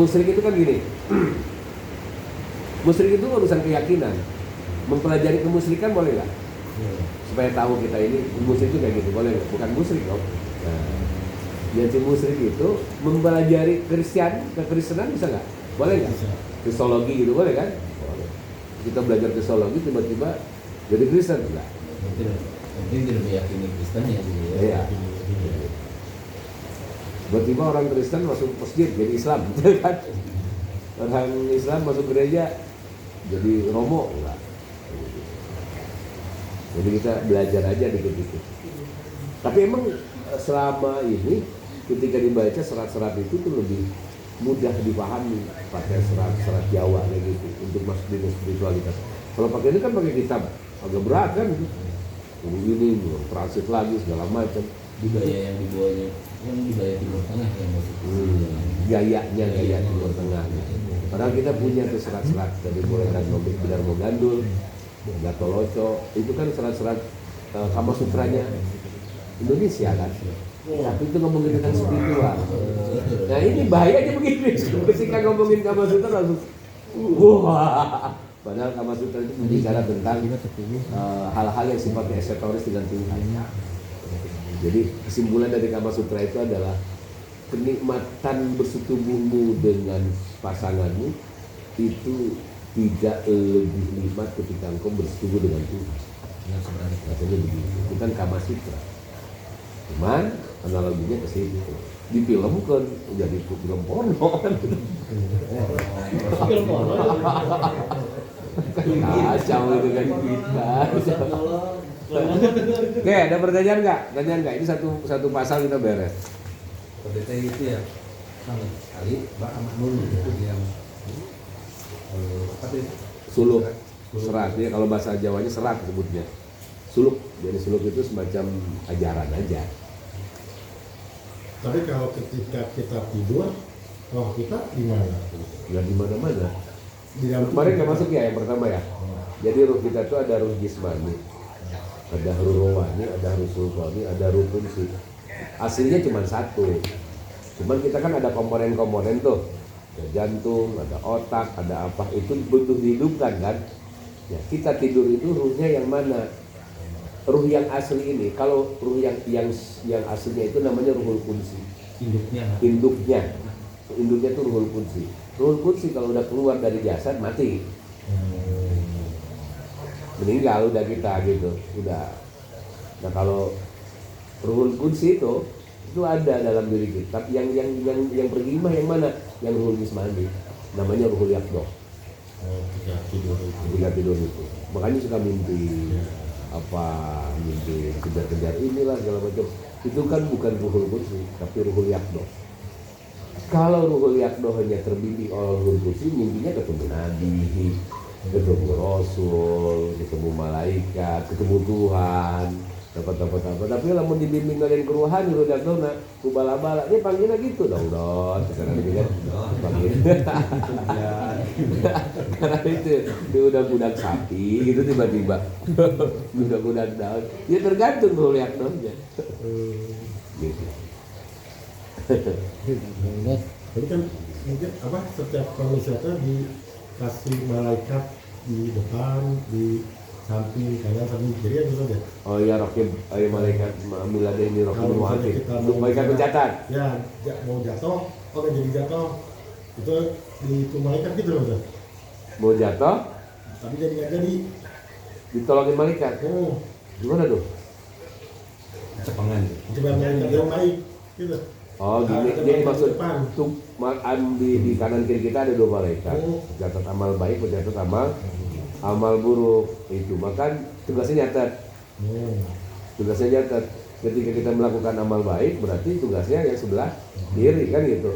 Musyrik itu kan gini. Musyrik itu urusan keyakinan. Mempelajari kemusyrikan boleh nggak? Supaya tahu kita ini musyrik itu kayak gitu, boleh nggak? Bukan musyrik dong. Jadi musyrik itu mempelajari kekristenan bisa nggak? Boleh nggak? Kristologi gitu boleh kan? Boleh. Kita belajar kristologi tiba-tiba jadi Kristen enggak? Mungkin tidak meyakini Kristen ya gitu ya. Iya. Tiba-tiba orang Kristen masuk masjid jadi Islam, gitu kan? Orang Islam masuk gereja jadi Romo enggak? Jadi kita belajar aja dikit-dikit. Tapi emang selama ini ketika dibaca serat-serat itu tuh lebih mudah dipahami pakai serat-serat Jawa kayak gitu untuk masuk di spiritualitas. Kalau pakai ini kan pakai kitab agak berat kan, ini transit lagi segala macam. Budaya yang dibawanya kan budaya Timur Tengah yang maksudnya. Gaya Timur Tengah. Padahal kita punya tuh serat-serat dari mulai dari Binar Mogandul, Gato Loco, itu kan serat-serat Kama Sutranya Indonesia kan. Tapi itu ngomongin tentang spiritual. Nah ini bahayanya begini. Ketika ngomongin Kama Sutra langsung wah. Padahal Kama Sutra itu bicara tentang hal-hal yang sifatnya esoteris dengan Tuhan. Jadi kesimpulan dari Kama Sutra itu adalah kenikmatan bersetubuhmu dengan pasanganmu itu tidak lebih nikmat ketika engkau bersetubuh dengan Tuhan. Rasanya begitu. Itu kan Kama Sutra. Cuman analoginya ke situ. Di film kan jadi film porno kan. Film porno. Kacau itu kan kita. Oke, ada pertanyaan nggak? Pertanyaan nggak? Ini satu pasal kita beres. PDT itu ya sangat sekali Mbak Ahmad Nur itu yang apa sih? Suluk, serat. Dia kalau bahasa Jawanya serat disebutnya. Suluk. Jadi suluk itu semacam ajaran aja. Tapi kalau ketika kita tidur, roh kita di mana? Nggak di mana-mana. Di dalam Kemarin nggak masuk ya yang pertama ya. Jadi ruh kita itu ada ruh jismani, ada ruh rohani, ada ruh sultani, ada ruh kunci. Aslinya cuma satu. Cuman kita kan ada komponen-komponen tuh. Ada jantung, ada otak, ada apa. Itu butuh dihidupkan kan. Ya, kita tidur itu ruhnya yang mana? Ruh yang asli ini. Kalau ruh yang aslinya itu namanya ruhul kunci. Induknya itu ruhul kunci. Ruhul kunci kalau udah keluar dari jasad mati. Meninggal udah kita gitu. Udah. Nah kalau ruhul kunci itu ada dalam diri kita. Tapi yang pergi mah yang mana? Yang ruhul jismani. Namanya ruhul yakdoh. Ketika tidur itu. Makanya suka mimpi kejar-kejar inilah segala macam. Itu kan bukan ruhul kunci, tapi ruhul yakdoh. Kalau ruhul yakdoh hanya terbimbing oleh ruhul kunci, mimpinya ketemu nabi, ketemu rasul, ketemu malaikat, ketemu Tuhan, dapat apa. Tapi kalau mau dibimbing oleh keruhan ruhul yakdoh ku bala-bala, dia panggilnya gitu dong, sekarang ini kan panggil. Karena itu dia udah budak sapi gitu tiba-tiba budak daun, ya tergantung ruhul yakdohnya. Gitu. Jadi kan mungkin setiap manusia itu dikasih malaikat di depan, di samping kanan, samping kiri gitu aja. Oh iya, Rokib, malaikat Milada ini Rokib Kalau misalnya Mu'atid. kita mau Malaikat pencatat. Ya, mau jatuh, jadi jatuh. Itu di malaikat gitu loh, Ustaz. Mau jatuh, Tapi jadi nggak jadi. ditolongin malaikat. Gimana tuh? Cepengan. Coba malaikat yang baik, gitu. Oh gini, jadi maksud di kanan kiri kita ada dua malaikat. Catat amal baik, mencatat amal buruk. Itu maka tugasnya nyatet. Tugasnya nyatet. Ketika kita melakukan amal baik, berarti tugasnya yang sebelah kiri kan gitu.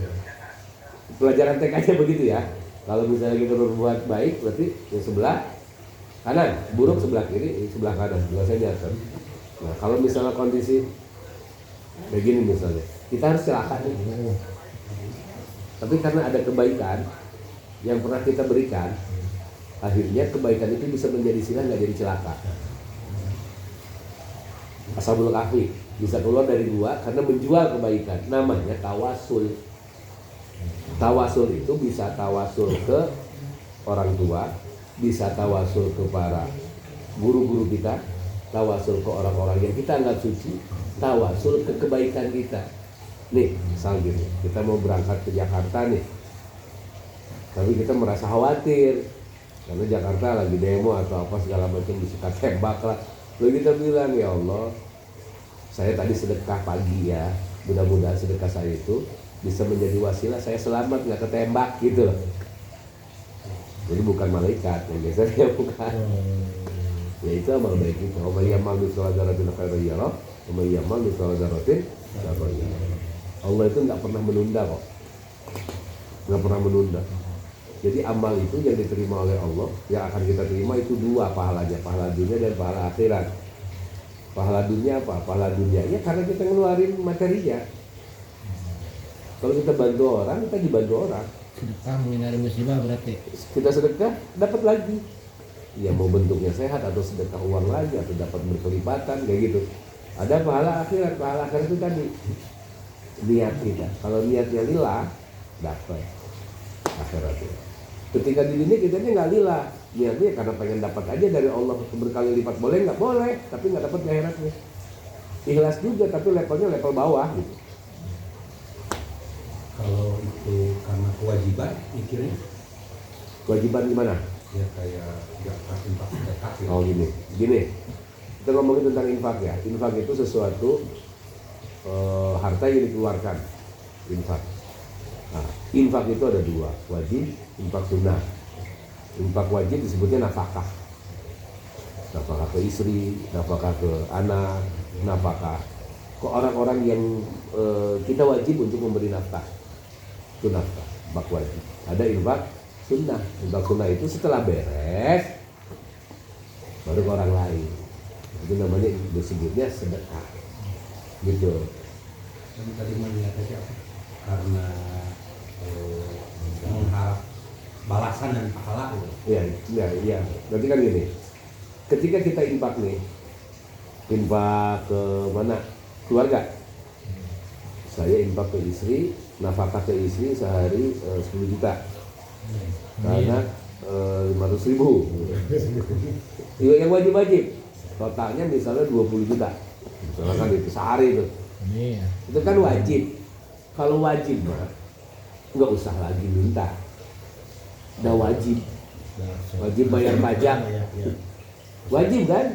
Pelajaran TK-nya begitu ya. Kalau misalnya kita berbuat baik, berarti yang sebelah kanan, buruk sebelah kiri, sebelah kanan. Tugasnya nyatet. Nah kalau misalnya kondisi begini misalnya, kita harus celaka nih. Tapi karena ada kebaikan yang pernah kita berikan, akhirnya kebaikan itu bisa menjadi silah, nggak jadi celaka. Ashabul Kahfi bisa keluar dari gua karena menjual kebaikan. Namanya tawasul. Tawasul itu bisa tawasul ke orang tua, bisa tawasul ke para guru-guru kita, tawasul ke orang-orang yang kita anggap suci, tawasul ke kebaikan kita. Nih, misal gini, kita mau berangkat ke Jakarta nih. Tapi kita merasa khawatir karena Jakarta lagi demo atau apa segala macam disikat tembak lah. Lalu kita bilang, ya Allah, saya tadi sedekah pagi ya, mudah-mudahan sedekah saya itu bisa menjadi wasilah saya selamat nggak ketembak gitu loh. Jadi bukan malaikat, yang biasanya bukan. Ya itu amal baik itu. Wa may ya'mal mithqala dzarratin khairan yarah, wa may ya'mal mithqala dzarratin syarran yarah. Allah itu nggak pernah menunda kok, nggak pernah menunda. Jadi amal itu yang diterima oleh Allah, yang akan kita terima itu dua pahalanya, pahala dunia dan pahala akhirat. Pahala dunia apa? Pahala dunia ya karena kita ngeluarin materinya. Kalau kita bantu orang, kita dibantu orang. Sedekah menghindari musibah berarti. Kita sedekah dapat lagi. Ya mau bentuknya sehat atau sedekah uang lagi atau dapat berkelipatan kayak gitu. Ada pahala akhirat itu tadi niat kita. Kalau niatnya lillah dapat akhirat itu. Ketika di dunia kita nggak lillah, niatnya karena pengen dapat aja dari Allah berkali lipat, boleh nggak? Boleh, tapi nggak dapat di akhiratnya. Ikhlas juga tapi levelnya level bawah gitu. Kalau itu karena kewajiban mikirnya Kewajiban gimana? ya kayak zakat, infak, sedekah gitu. Oh gini. Kita ngomongin tentang infak ya. Infak itu sesuatu harta yang dikeluarkan. Infak. Nah, infak itu ada dua, wajib, infak sunnah. Infak wajib disebutnya nafkah. Nafkah ke istri, nafkah ke anak, nafkah ke orang-orang yang kita wajib untuk memberi nafkah. Itu nafkah, infak wajib. Ada infak sunnah. Infak sunnah itu setelah beres baru ke orang lain. Itu namanya disebutnya sedekah. Gitu. Dan tadi melihatnya apa? Karena mengharap balasan dan pahala gitu. Iya. Berarti kan gini. Ketika kita infak nih, infak ke mana? Keluarga. Saya infak ke istri, nafkah ke istri sehari 10 juta. Karena 500.000. Yang wajib-wajib. Totalnya misalnya 20 juta. Misalnya kan itu sehari itu. Itu kan wajib. Kalau wajib mah nggak usah lagi minta. Udah wajib bayar pajak. Wajib kan?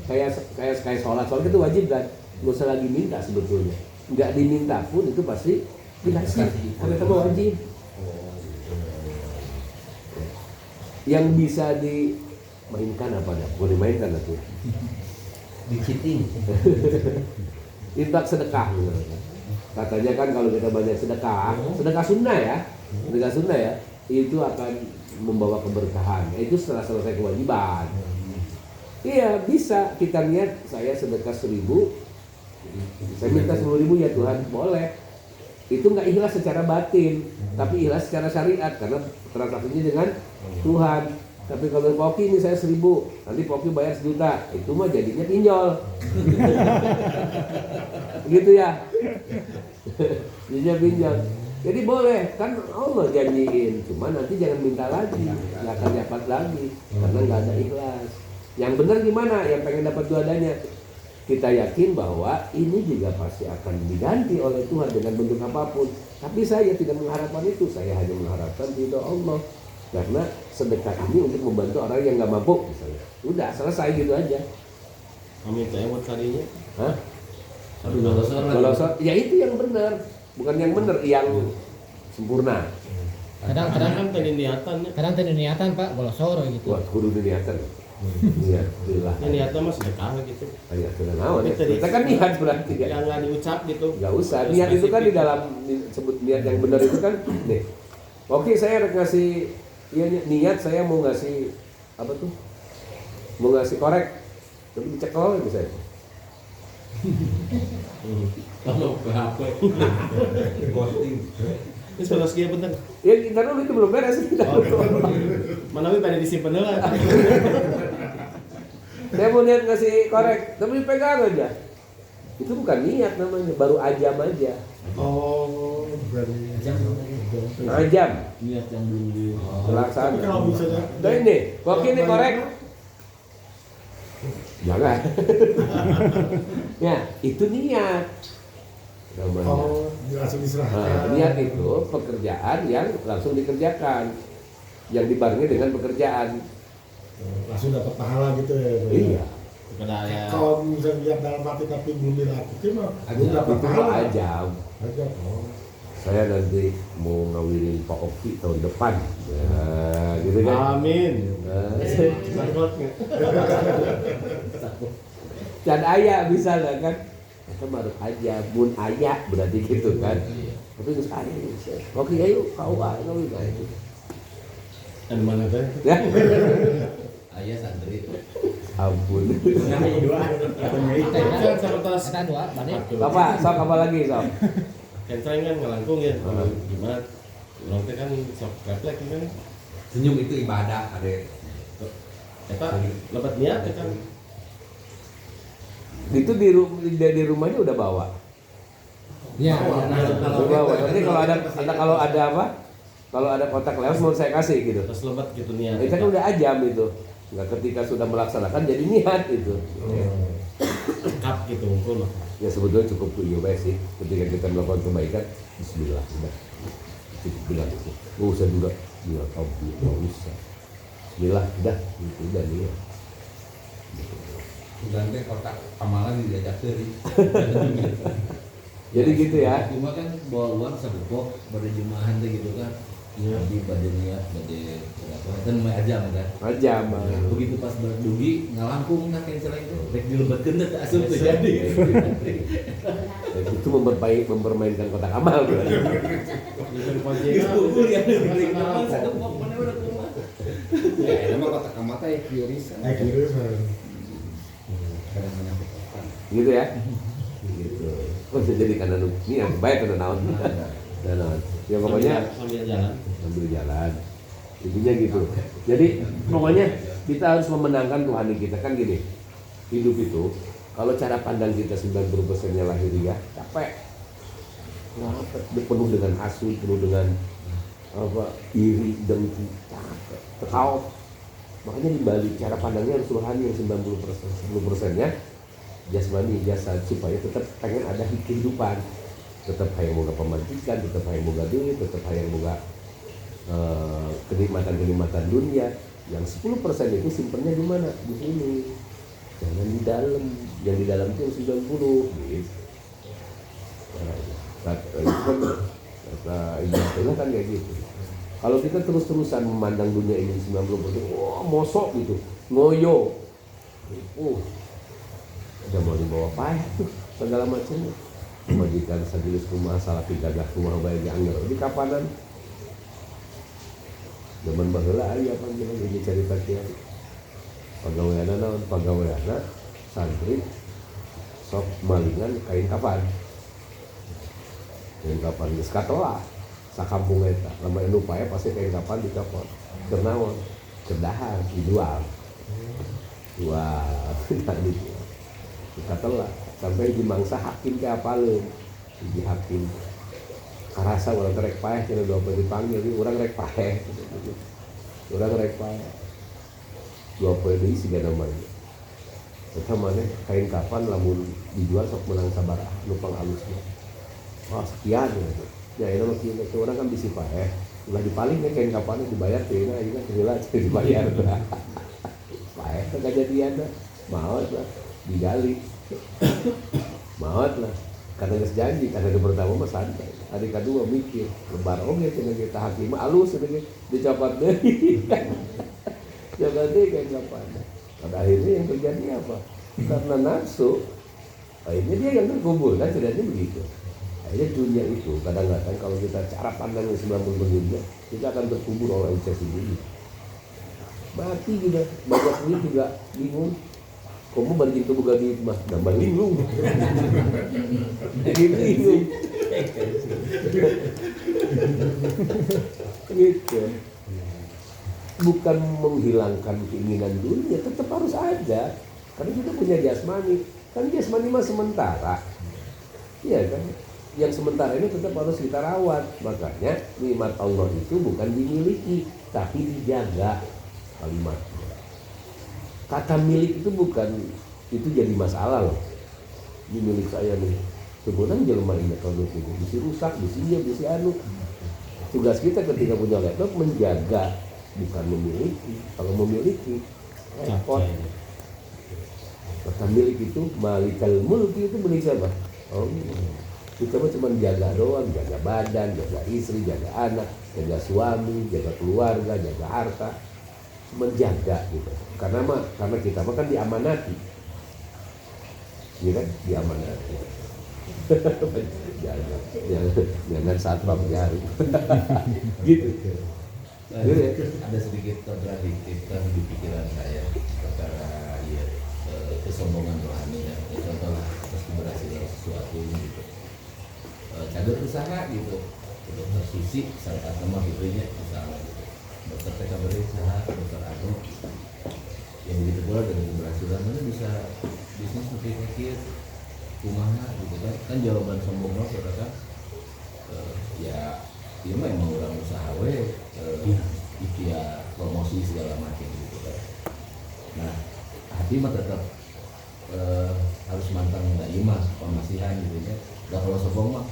Kayak sholat itu wajib kan? Nggak usah lagi minta sebetulnya. Nggak diminta pun itu pasti dikasih. Karena kamu wajib. Yang bisa dimainkan apa dah? Boleh dimainkan atau? Di-cheating. Infak sedekah misalnya. Katanya kan kalau kita banyak sedekah sunnah ya, itu akan membawa keberkahan. Itu setelah selesai kewajiban. Iya bisa kita niat saya sedekah 1.000, saya minta 10.000 ya Tuhan, boleh. Itu nggak ikhlas secara batin, tapi ikhlas secara syariat karena transaksinya dengan Tuhan. Tapi kalau Poki ini saya 1.000, nanti Poki bayar 1 juta, itu mah jadinya pinjol. Gitu ya. Jadinya pinjol. Jadi boleh, kan Allah janjiin, cuma nanti jangan minta lagi, nggak akan dapat lagi, karena nggak ada ikhlas. Yang benar gimana? Yang pengen dapat dua-duanya. Kita yakin bahwa ini juga pasti akan diganti oleh Tuhan dengan bentuk apapun. Tapi saya tidak mengharapkan itu, saya hanya mengharapkan ridho Allah. Karena sedekah ini untuk membantu orang yang nggak mampu misalnya. Udah selesai gitu aja. Kami tewat tadinya. Hah? Kalau Ya itu yang benar, bukan yang benar, yang sempurna. Kadang-kadang kan tadi niatannya. kadang tadi niatan Pak golosor gitu. Wah, kudu diniatan. Iya, billah. Ya niatnya mah sedekah gitu. Ayat sudah naon ya. Tapi Kita kan niat berarti ya. Yang nggak diucap gitu. Nggak usah. Niat itu kan di dalam disebut niat yang benar itu kan nih. Oke, saya ngasih niat saya mau ngasih apa tuh? Mau ngasih korek. Tapi dicekel misalnya. Kalau berapa? Ghosting. Ini sudah sekian bentar. Ya kita dulu itu belum beres kita. Mana pada disimpan dulu. Saya mau niat ngasih korek, tapi dipegang aja. Itu bukan niat namanya, baru ajam aja. Oh, berani Ajam. niat yang belum di. Terlaksana. Tapi kalau misalnya Dan ini, kok ini korek? Jangan. Ya, itu niat. Namanya. langsung diserahkan. Nah, niat itu pekerjaan yang langsung dikerjakan. yang dibarengi dengan pekerjaan. Langsung dapat pahala gitu ya. Iya. Kepada ya Kalau misalnya lihat dalam hati tapi belum dilakukan mah belum dapat Itu pahala. mah ajab. Aja. Oh. Saya nanti mau ngawinin Pak Oki tahun depan. Ya, gitu kan. amin. Nah, Sangkutnya. dan ayah bisa lah kan. Itu baru aja, mun ayah berarti gitu kan. Tapi nggak ayah. Oke ayo kau ngawin itu. Dan mana teh? Ya, Ayah santri. ampun. Kan seperti Eta dua, balik. Bapak, sok apa lagi sok? kencang kan ngelangkung ya. Gimana? Orang teh kan sok refleks kan. Senyum itu ibadah, Ade. Eta lebat niat ya kan. Itu di rumahnya udah bawa. Ya, Udah bawa. Nanti kalau ada apa? Kalau ada kotak leos mau saya kasih gitu. Terus lebat gitu niat. Itu kan udah ajam itu. Nggak ketika sudah melaksanakan jadi niat itu. Kap gitu unggul. Ya sebetulnya cukup tuh ya sih. Ketika kita melakukan kebaikan, Bismillah sudah. Cukup bilang itu. Nggak usah juga. Nggak tahu, nggak usah. Bismillah sudah. Itu udah nih. Ganti kotak amalan diajak seri. Jadi gitu ya. Cuma kan bawa uang sabukok pada jemahan teh gitu kan. Jadi pada niat pada berapa dan mah aja kan. Ajam. Begitu pas berdugi ngalangkung nah cancel itu. Rek dilebatkeun teh asup teh jadi. Itu mempermainkan kotak amal berarti. Jadi Geus bubur ya dibeli kapan sadepok mana udah kumaha. Ya, emang kotak amal teh prioritas. Kira Kadang-kadang Gitu ya. Gitu. Oh jadi karena ini yang baik karena naon. Dan naon. Ya pokoknya sambil jalan. sambil jalan. Intinya gitu. Jadi pokoknya kita harus memenangkan Tuhan kita kan gini. Hidup itu kalau cara pandang kita 90%-nya lahiriah capek. Penuh dengan hasut, penuh dengan apa iri, dengki, capek, tekau. Makanya dibalik cara pandangnya harus rohani yang 90%, 10%-nya jasmani, jasad supaya tetap pengen ada kehidupan. Tetap hayang boga pemajikan, tetap hayang boga duit, tetap hayang boga kenikmatan-kenikmatan dunia. Yang 10% itu simpennya di mana? Di sini. Jangan di dalam. Yang di dalam itu 90 gitu. Kata Ibnu Athaillah kan kayak gitu. Kalau kita terus-terusan memandang dunia ini 90%, wah mosok gitu, ngoyo, udah mau dibawa payah tuh segala macamnya. Majikan sageus rumah salah pigagah rumah bae anggar di kapanan. Zaman baheula aya panggilan ini cerita kieu. Pagaweana naon pagaweana santri sok malingan kain kapan. Kain kapan geus katola. Sakampung eta, lama anu upaya pasti kain kapan dicopot. Kernaon? Kedahan dijual. Jual tadi. Kita telah sampai di mangsa hakim ke apaleun. Di hakim. Karasa urang rek paeh cenah dua poe dipanggil, urang rek paeh. Urang rek paeh. Dua poe deui siga namanya. Eta maneh kain kapan lamun dijual sok menang sabaraha nu pangalusna. Wah sekian gitu. Ya ini mah kieu orang kan bisi paeh. Ulah dipaling kain kapannya dibayar teh nah ieu kan heula dibayar. Paeh teh kajadian teh. Maot lah digali. Maot lah. Karena geus janji, karena yang pertama mah santai. Hari kedua mikir, lebar oge cenah kita hakim alus cenah dicopot deui. Coba deh kain kapan. Pada akhirnya yang terjadi apa? Karena nafsu. Akhirnya dia yang terkubur kan ceritanya begitu. Akhirnya dunia itu kadang-kadang kalau kita cara pandangnya 90 dunia, kita akan terkubur oleh obsesi dunia. Mati juga, banyak duit juga bingung. Kamu balikin ke buka duit mah, nambah bingung. Jadi bingung. Gitu. Bukan menghilangkan keinginan dunia, tetap harus ada. Karena kita punya jasmani. Kan jasmani mah sementara. Iya kan? Yang sementara ini tetap harus kita rawat. Makanya nikmat Allah itu bukan dimiliki, tapi dijaga. Kalimatnya. Kata milik itu bukan, itu jadi masalah loh. Ini milik saya nih. Sebenarnya jelema ini kalau itu bisa rusak, bisa iya, bisa anu. Tugas kita ketika punya laptop menjaga bukan memiliki. Kalau memiliki repot. Capek. Maka milik itu malikal mulki itu milik siapa? Oh, kita mah cuma jaga doang, jaga badan, jaga istri, jaga anak, jaga suami, jaga keluarga, jaga harta, menjaga gitu. Karena kita mah kan diamanati, ya kan, diamanati. jangan satpam jari, gitu. Ada sedikit kontradiktif kan di pikiran saya perkara ya kesombongan rohani ya. Contoh lah meski berhasil sesuatu gitu, cager usaha gitu, dokter Susi saat nama gitunya misalnya gitu. Dokter TK berusaha, dokter Anu yang begitu pula dengan keberhasilan mana bisa bisnis lebih kecil kumaha gitu kan jawaban sombongnya saudara ya dia mah emang orang usaha we ya promosi segala macam gitu kan. Nah hati mah tetap harus mantang daimah pemasihan gitu ya. Nah kalau sombong mah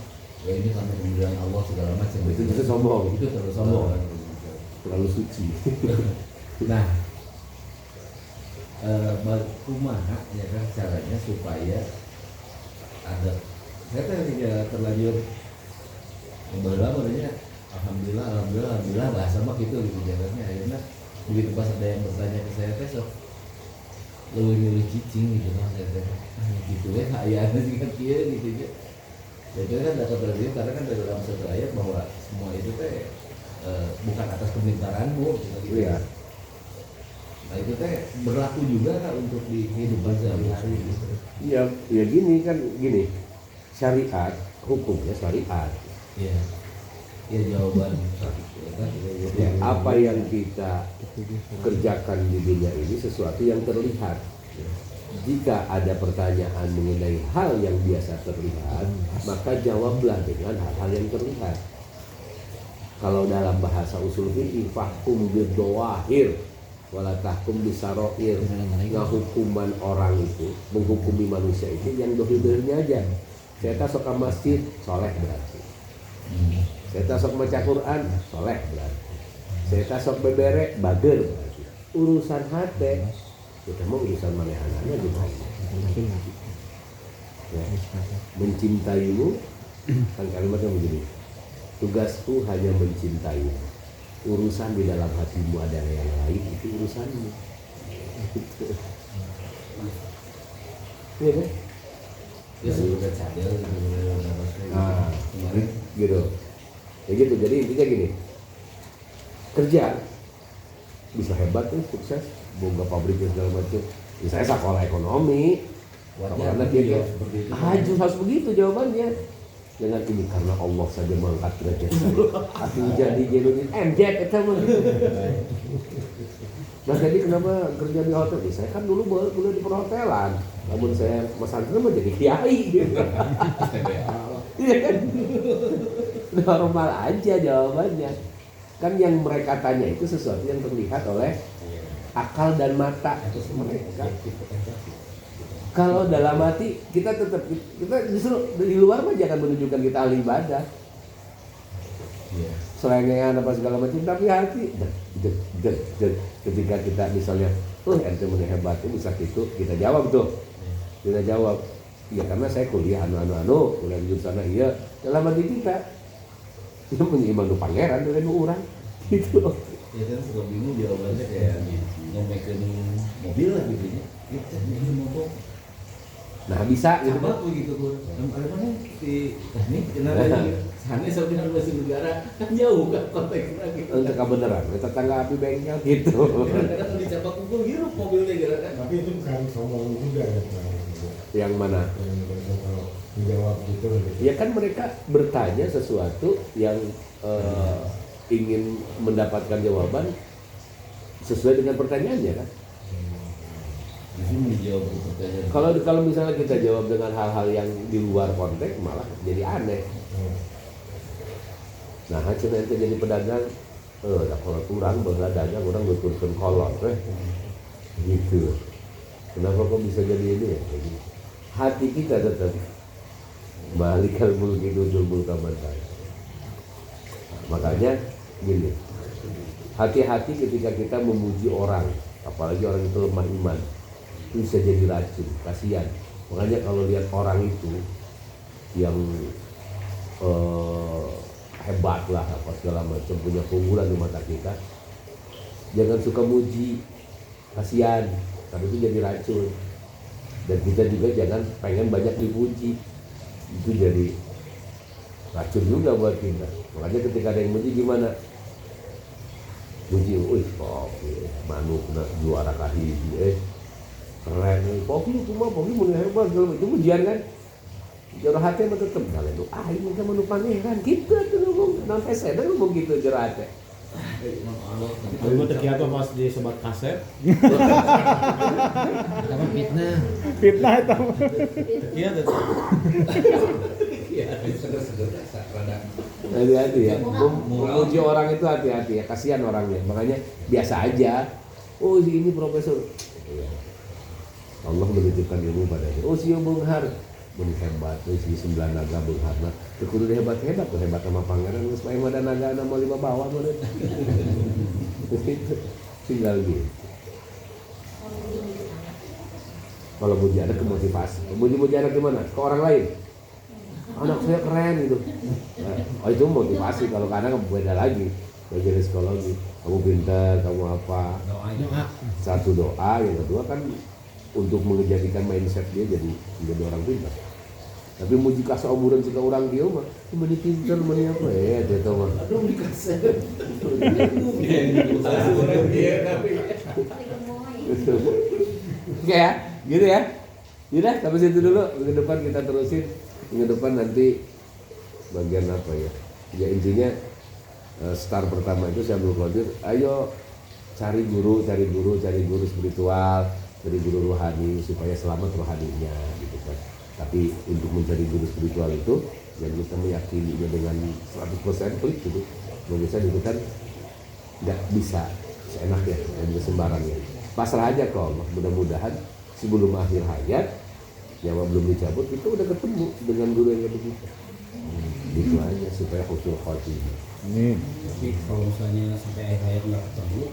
ya ini karena pemberian Allah segala macam Itu bisa sombong. itu terlalu sombong. Terlalu suci. Nah kumaha ya kan caranya supaya ada saya tidak terlanjur membawa barunya alhamdulillah bahasa mah gitu jalannya akhirnya begitu pas ada yang bertanya ke saya besok lebih milih cicing gitu kan saya gitu ya ayahnya sih kan kia gitu ya jadi kan dapat dari karena kan dari dalam satu ayat bahwa semua itu teh bukan atas kepintaranmu gitu ya. Nah itu teh berlaku juga kan untuk di kehidupan sehari-hari gitu. Iya, ya gini. Syariat, hukumnya syariat. Iya. Ya jawaban Ya, apa yang kita kerjakan di dunia ini sesuatu yang terlihat. Jika ada pertanyaan mengenai hal yang biasa terlihat, maka jawablah dengan hal-hal yang terlihat. Kalau dalam bahasa usul fikih, fahkum bidawahir wala tahkum bisaroir. Hukuman orang itu, menghukumi manusia itu yang dohir-dohirnya aja. Saya tak sok ke masjid, soleh berarti. Saya tak sok baca Quran, soleh berarti. Saya tak sok beberek, bager berarti. Urusan hati, kita mau urusan manehananya gimana? Ya. Mencintaimu, kan kalimatnya begini. Tugasku hanya mencintaimu. Urusan di dalam hatimu ada yang lain, itu urusanmu. Iya kan? ya sudah cadel Nah, gitu. Ya gitu. Jadi intinya gini. Kerja bisa hebat tuh, sukses, boga pabriknya segala macam. Misalnya sekolah ekonomi, karena dia harus begitu jawabannya. Jangan ini karena Allah saja mengangkat derajat saya. Aku jadi MJ itu mah. Nah jadi kenapa kerja di hotel? Saya kan dulu kuliah di perhotelan. Namun saya Mas Andri mah jadi kiai gitu. Iya kan? Normal aja jawabannya. Kan yang mereka tanya itu sesuatu yang terlihat oleh akal dan mata mereka. Kalau dalam hati kita justru di luar mah jangan menunjukkan kita ahli ibadah. Selengean apa segala macam, tapi hati ketika kita misalnya ente mun hebat itu bisa gitu, kita jawab tuh. Kita jawab, ya karena saya kuliah kuliah di sana iya. Dalam hati kita dia menyimak pangeran dari orang gitu. Ya kan suka bingung jawabannya kayak ngomekin mobil lah gitu ya. Itu mobil. Nah bisa gitu Sama kan? begitu tuh. Ada mana di teknik kenapa sana sebenarnya masih negara kan jauh kan konteks lagi. Untuk kebenaran, tetangga api bengkel gitu. Kadang-kadang dicapak pukul hirup mobilnya gerakan. Tapi itu bukan sombong juga ya Pak. Yang mana? Kalau menjawab gitu. Ya kan mereka bertanya sesuatu yang ingin mendapatkan jawaban sesuai dengan pertanyaannya kan. Jadi menjawab pertanyaan. Kalau misalnya kita jawab dengan hal-hal yang di luar konteks malah jadi aneh. Nah, cuma itu jadi pedagang, kalau kurang dagang orang nuturkan kolot, gitu. Kenapa kok bisa jadi ini ya? Jadi, hati kita tetap malikal mulki dudul mulkaman. Makanya gini, Hati-hati ketika kita memuji orang, apalagi orang itu lemah iman, itu bisa jadi racun, kasihan. Makanya kalau lihat orang itu yang hebat lah apa segala macam, punya keunggulan di mata kita, jangan suka muji, kasihan, karena itu jadi racun. Dan kita juga jangan pengen banyak dipuji, itu jadi racun juga buat kita. Makanya ketika ada yang muji gimana? Muji, wih Poki, manuk na juara kahiji, keren, Poki mau hebat, itu mujian kan? Jero hati mah tetep kalian tuh, ini mah manuk pangeran, gitu tuh ngomong, sampai saya ngomong gitu jero hati. Aku mah terkiat pas di sebat kaset. Sama fitnah. Fitnah itu. Terkiat itu. Iya, seger-seger rada. Hati-hati ya, memuji orang itu hati-hati ya, kasihan orangnya. Makanya biasa aja. Oh ini profesor. Allah menitipkan ilmu padanya. Oh si Bung Har, Bung hebat. Si 9 naga Bung Har. Nah, kudu hebat-hebat tuh, hebat sama pangeran. Supaya ada naga nama 5 bawah mana. Itu tinggal gitu. Kalau muji anak ke motivasi. Muji anak gimana? Ke orang lain. Anak saya keren gitu. Oh itu motivasi. Kalau ke anak beda lagi. Belajar psikologi. Kamu pintar, kamu apa? Doa. Satu doa, yang kedua kan untuk menjadikan mindset dia jadi menjadi orang pintar. Tapi muji kasih umuran jika orang dia mah meni pintar meni apa ya dia tahu mah. Aduh dikasih. Oke ya, gitu ya. Yaudah, sampai situ dulu. Minggu depan kita terusin. Minggu depan nanti bagian apa ya? Ya intinya start pertama itu saya belum Qadir. Ayo cari guru spiritual, cari guru rohani supaya selamat rohaninya gitu kan. Tapi untuk mencari guru spiritual itu yang kita meyakininya dengan 100% klik gitu. Biasanya itu kan nggak bisa seenaknya dan sembarangnya. Pasrah aja kok, mudah-mudahan sebelum akhir hayat nyawa belum dicabut kita udah ketemu dengan guru yang begitu. Gitu aja supaya husnul khotimah. Tapi kalau misalnya sampai akhir hayat nggak ketemu,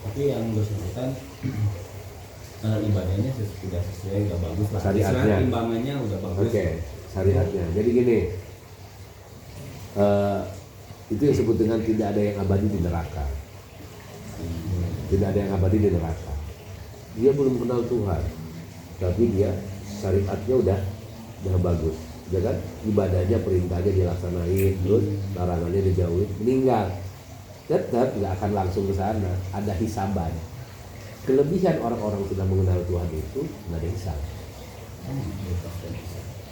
tapi yang bersangkutan ibadahnya sudah sesuai, nggak bagus lah. Syariatnya. Timbangannya udah bagus. Oke, syariatnya. Jadi gini, itu yang disebut dengan tidak ada yang abadi di neraka. Tidak ada yang abadi di neraka. Dia belum kenal Tuhan, tapi dia syariatnya udah bagus. Ya kan? Ibadahnya, perintahnya dilaksanain, terus larangannya dijauhin, meninggal. Tetap nggak akan langsung ke sana, ada hisaban. Kelebihan orang-orang sudah mengenal Tuhan itu nggak ada hisab.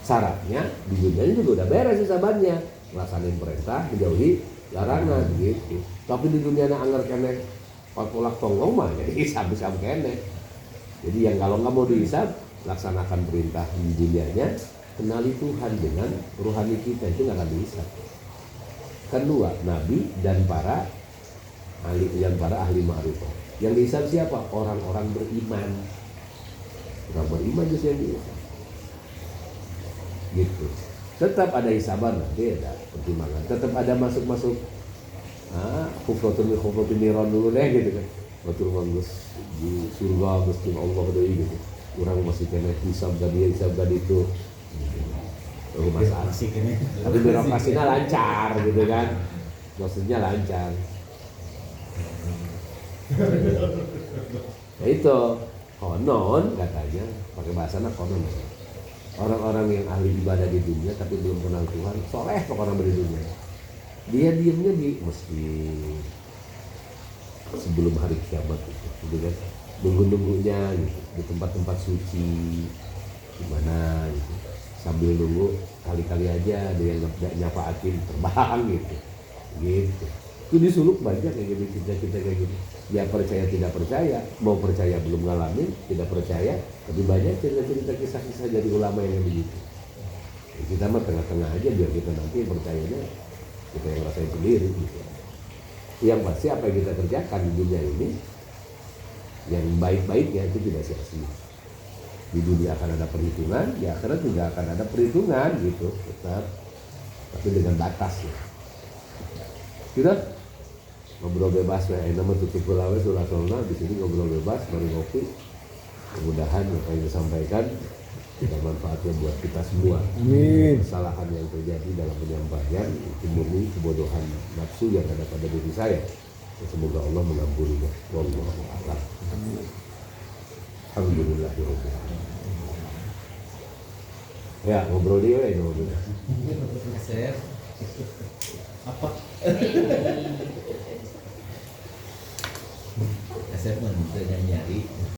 Syaratnya di dunia juga udah beres hisabannya, melaksanain perintah, menjauhi larangan gitu. Tapi di dunia anger kene patulak tonggong mah jadi hisab kene. Jadi yang kalau nggak mau dihisab, laksanakan perintah di dunianya, kenali Tuhan dengan rohani kita, itu nggak akan dihisab. Kedua, Nabi dan para ahli ma'rifah. Yang dihisab siapa? Orang-orang beriman. Orang beriman justru yang dihisab. Gitu. Tetap ada hisaban, nanti ada pertimbangan. Tetap ada masuk-masuk. Khufratun niron dulu deh gitu kan. Betul bagus di surga mesti Allah deh gitu. Orang masih kena hisab tadi itu. Masalah. Tapi birokrasinya lancar gitu kan. Maksudnya lancar. Ya itu konon katanya, pakai bahasanya konon. Orang-orang yang ahli ibadah di dunia tapi belum kenal Tuhan, soleh pokoknya di dunia. Dia diamnya di masjid sebelum hari kiamat gitu kan. Nunggu-nunggunya gitu, di tempat-tempat suci gimana gitu. Sambil nunggu kali-kali aja ada yang nyapaatin terbang gitu. Gitu. Itu disuluk banyak kayak gitu, cerita-cerita kayak gitu. Ya percaya tidak percaya, mau percaya belum ngalamin, tidak percaya, tapi banyak cerita-cerita kisah-kisah dari ulama yang begitu. Ya, kita mah tengah-tengah aja biar kita nanti percayanya kita yang rasain sendiri gitu. Yang pasti apa yang kita kerjakan di dunia ini, yang baik-baiknya itu tidak sia-sia. Di dunia akan ada perhitungan, di akhirat juga akan ada perhitungan gitu, tetap, tapi dengan batas ya. Gitu? ngobrol bebas ya, ini nama tutup pelawe surasolna di sini ngobrol bebas, mari ngopi. Mudah-mudahan apa yang disampaikan ada manfaatnya buat kita semua. Amin. Kesalahan yang terjadi dalam penyampaian itu murni kebodohan nafsu yang ada pada diri saya. Semoga Allah mengampuninya. Wallahu a'lam. Alhamdulillahirabbil alamin. Ya, ngobrol dia ini ngobrol. Saya Apa? saya dengan nyari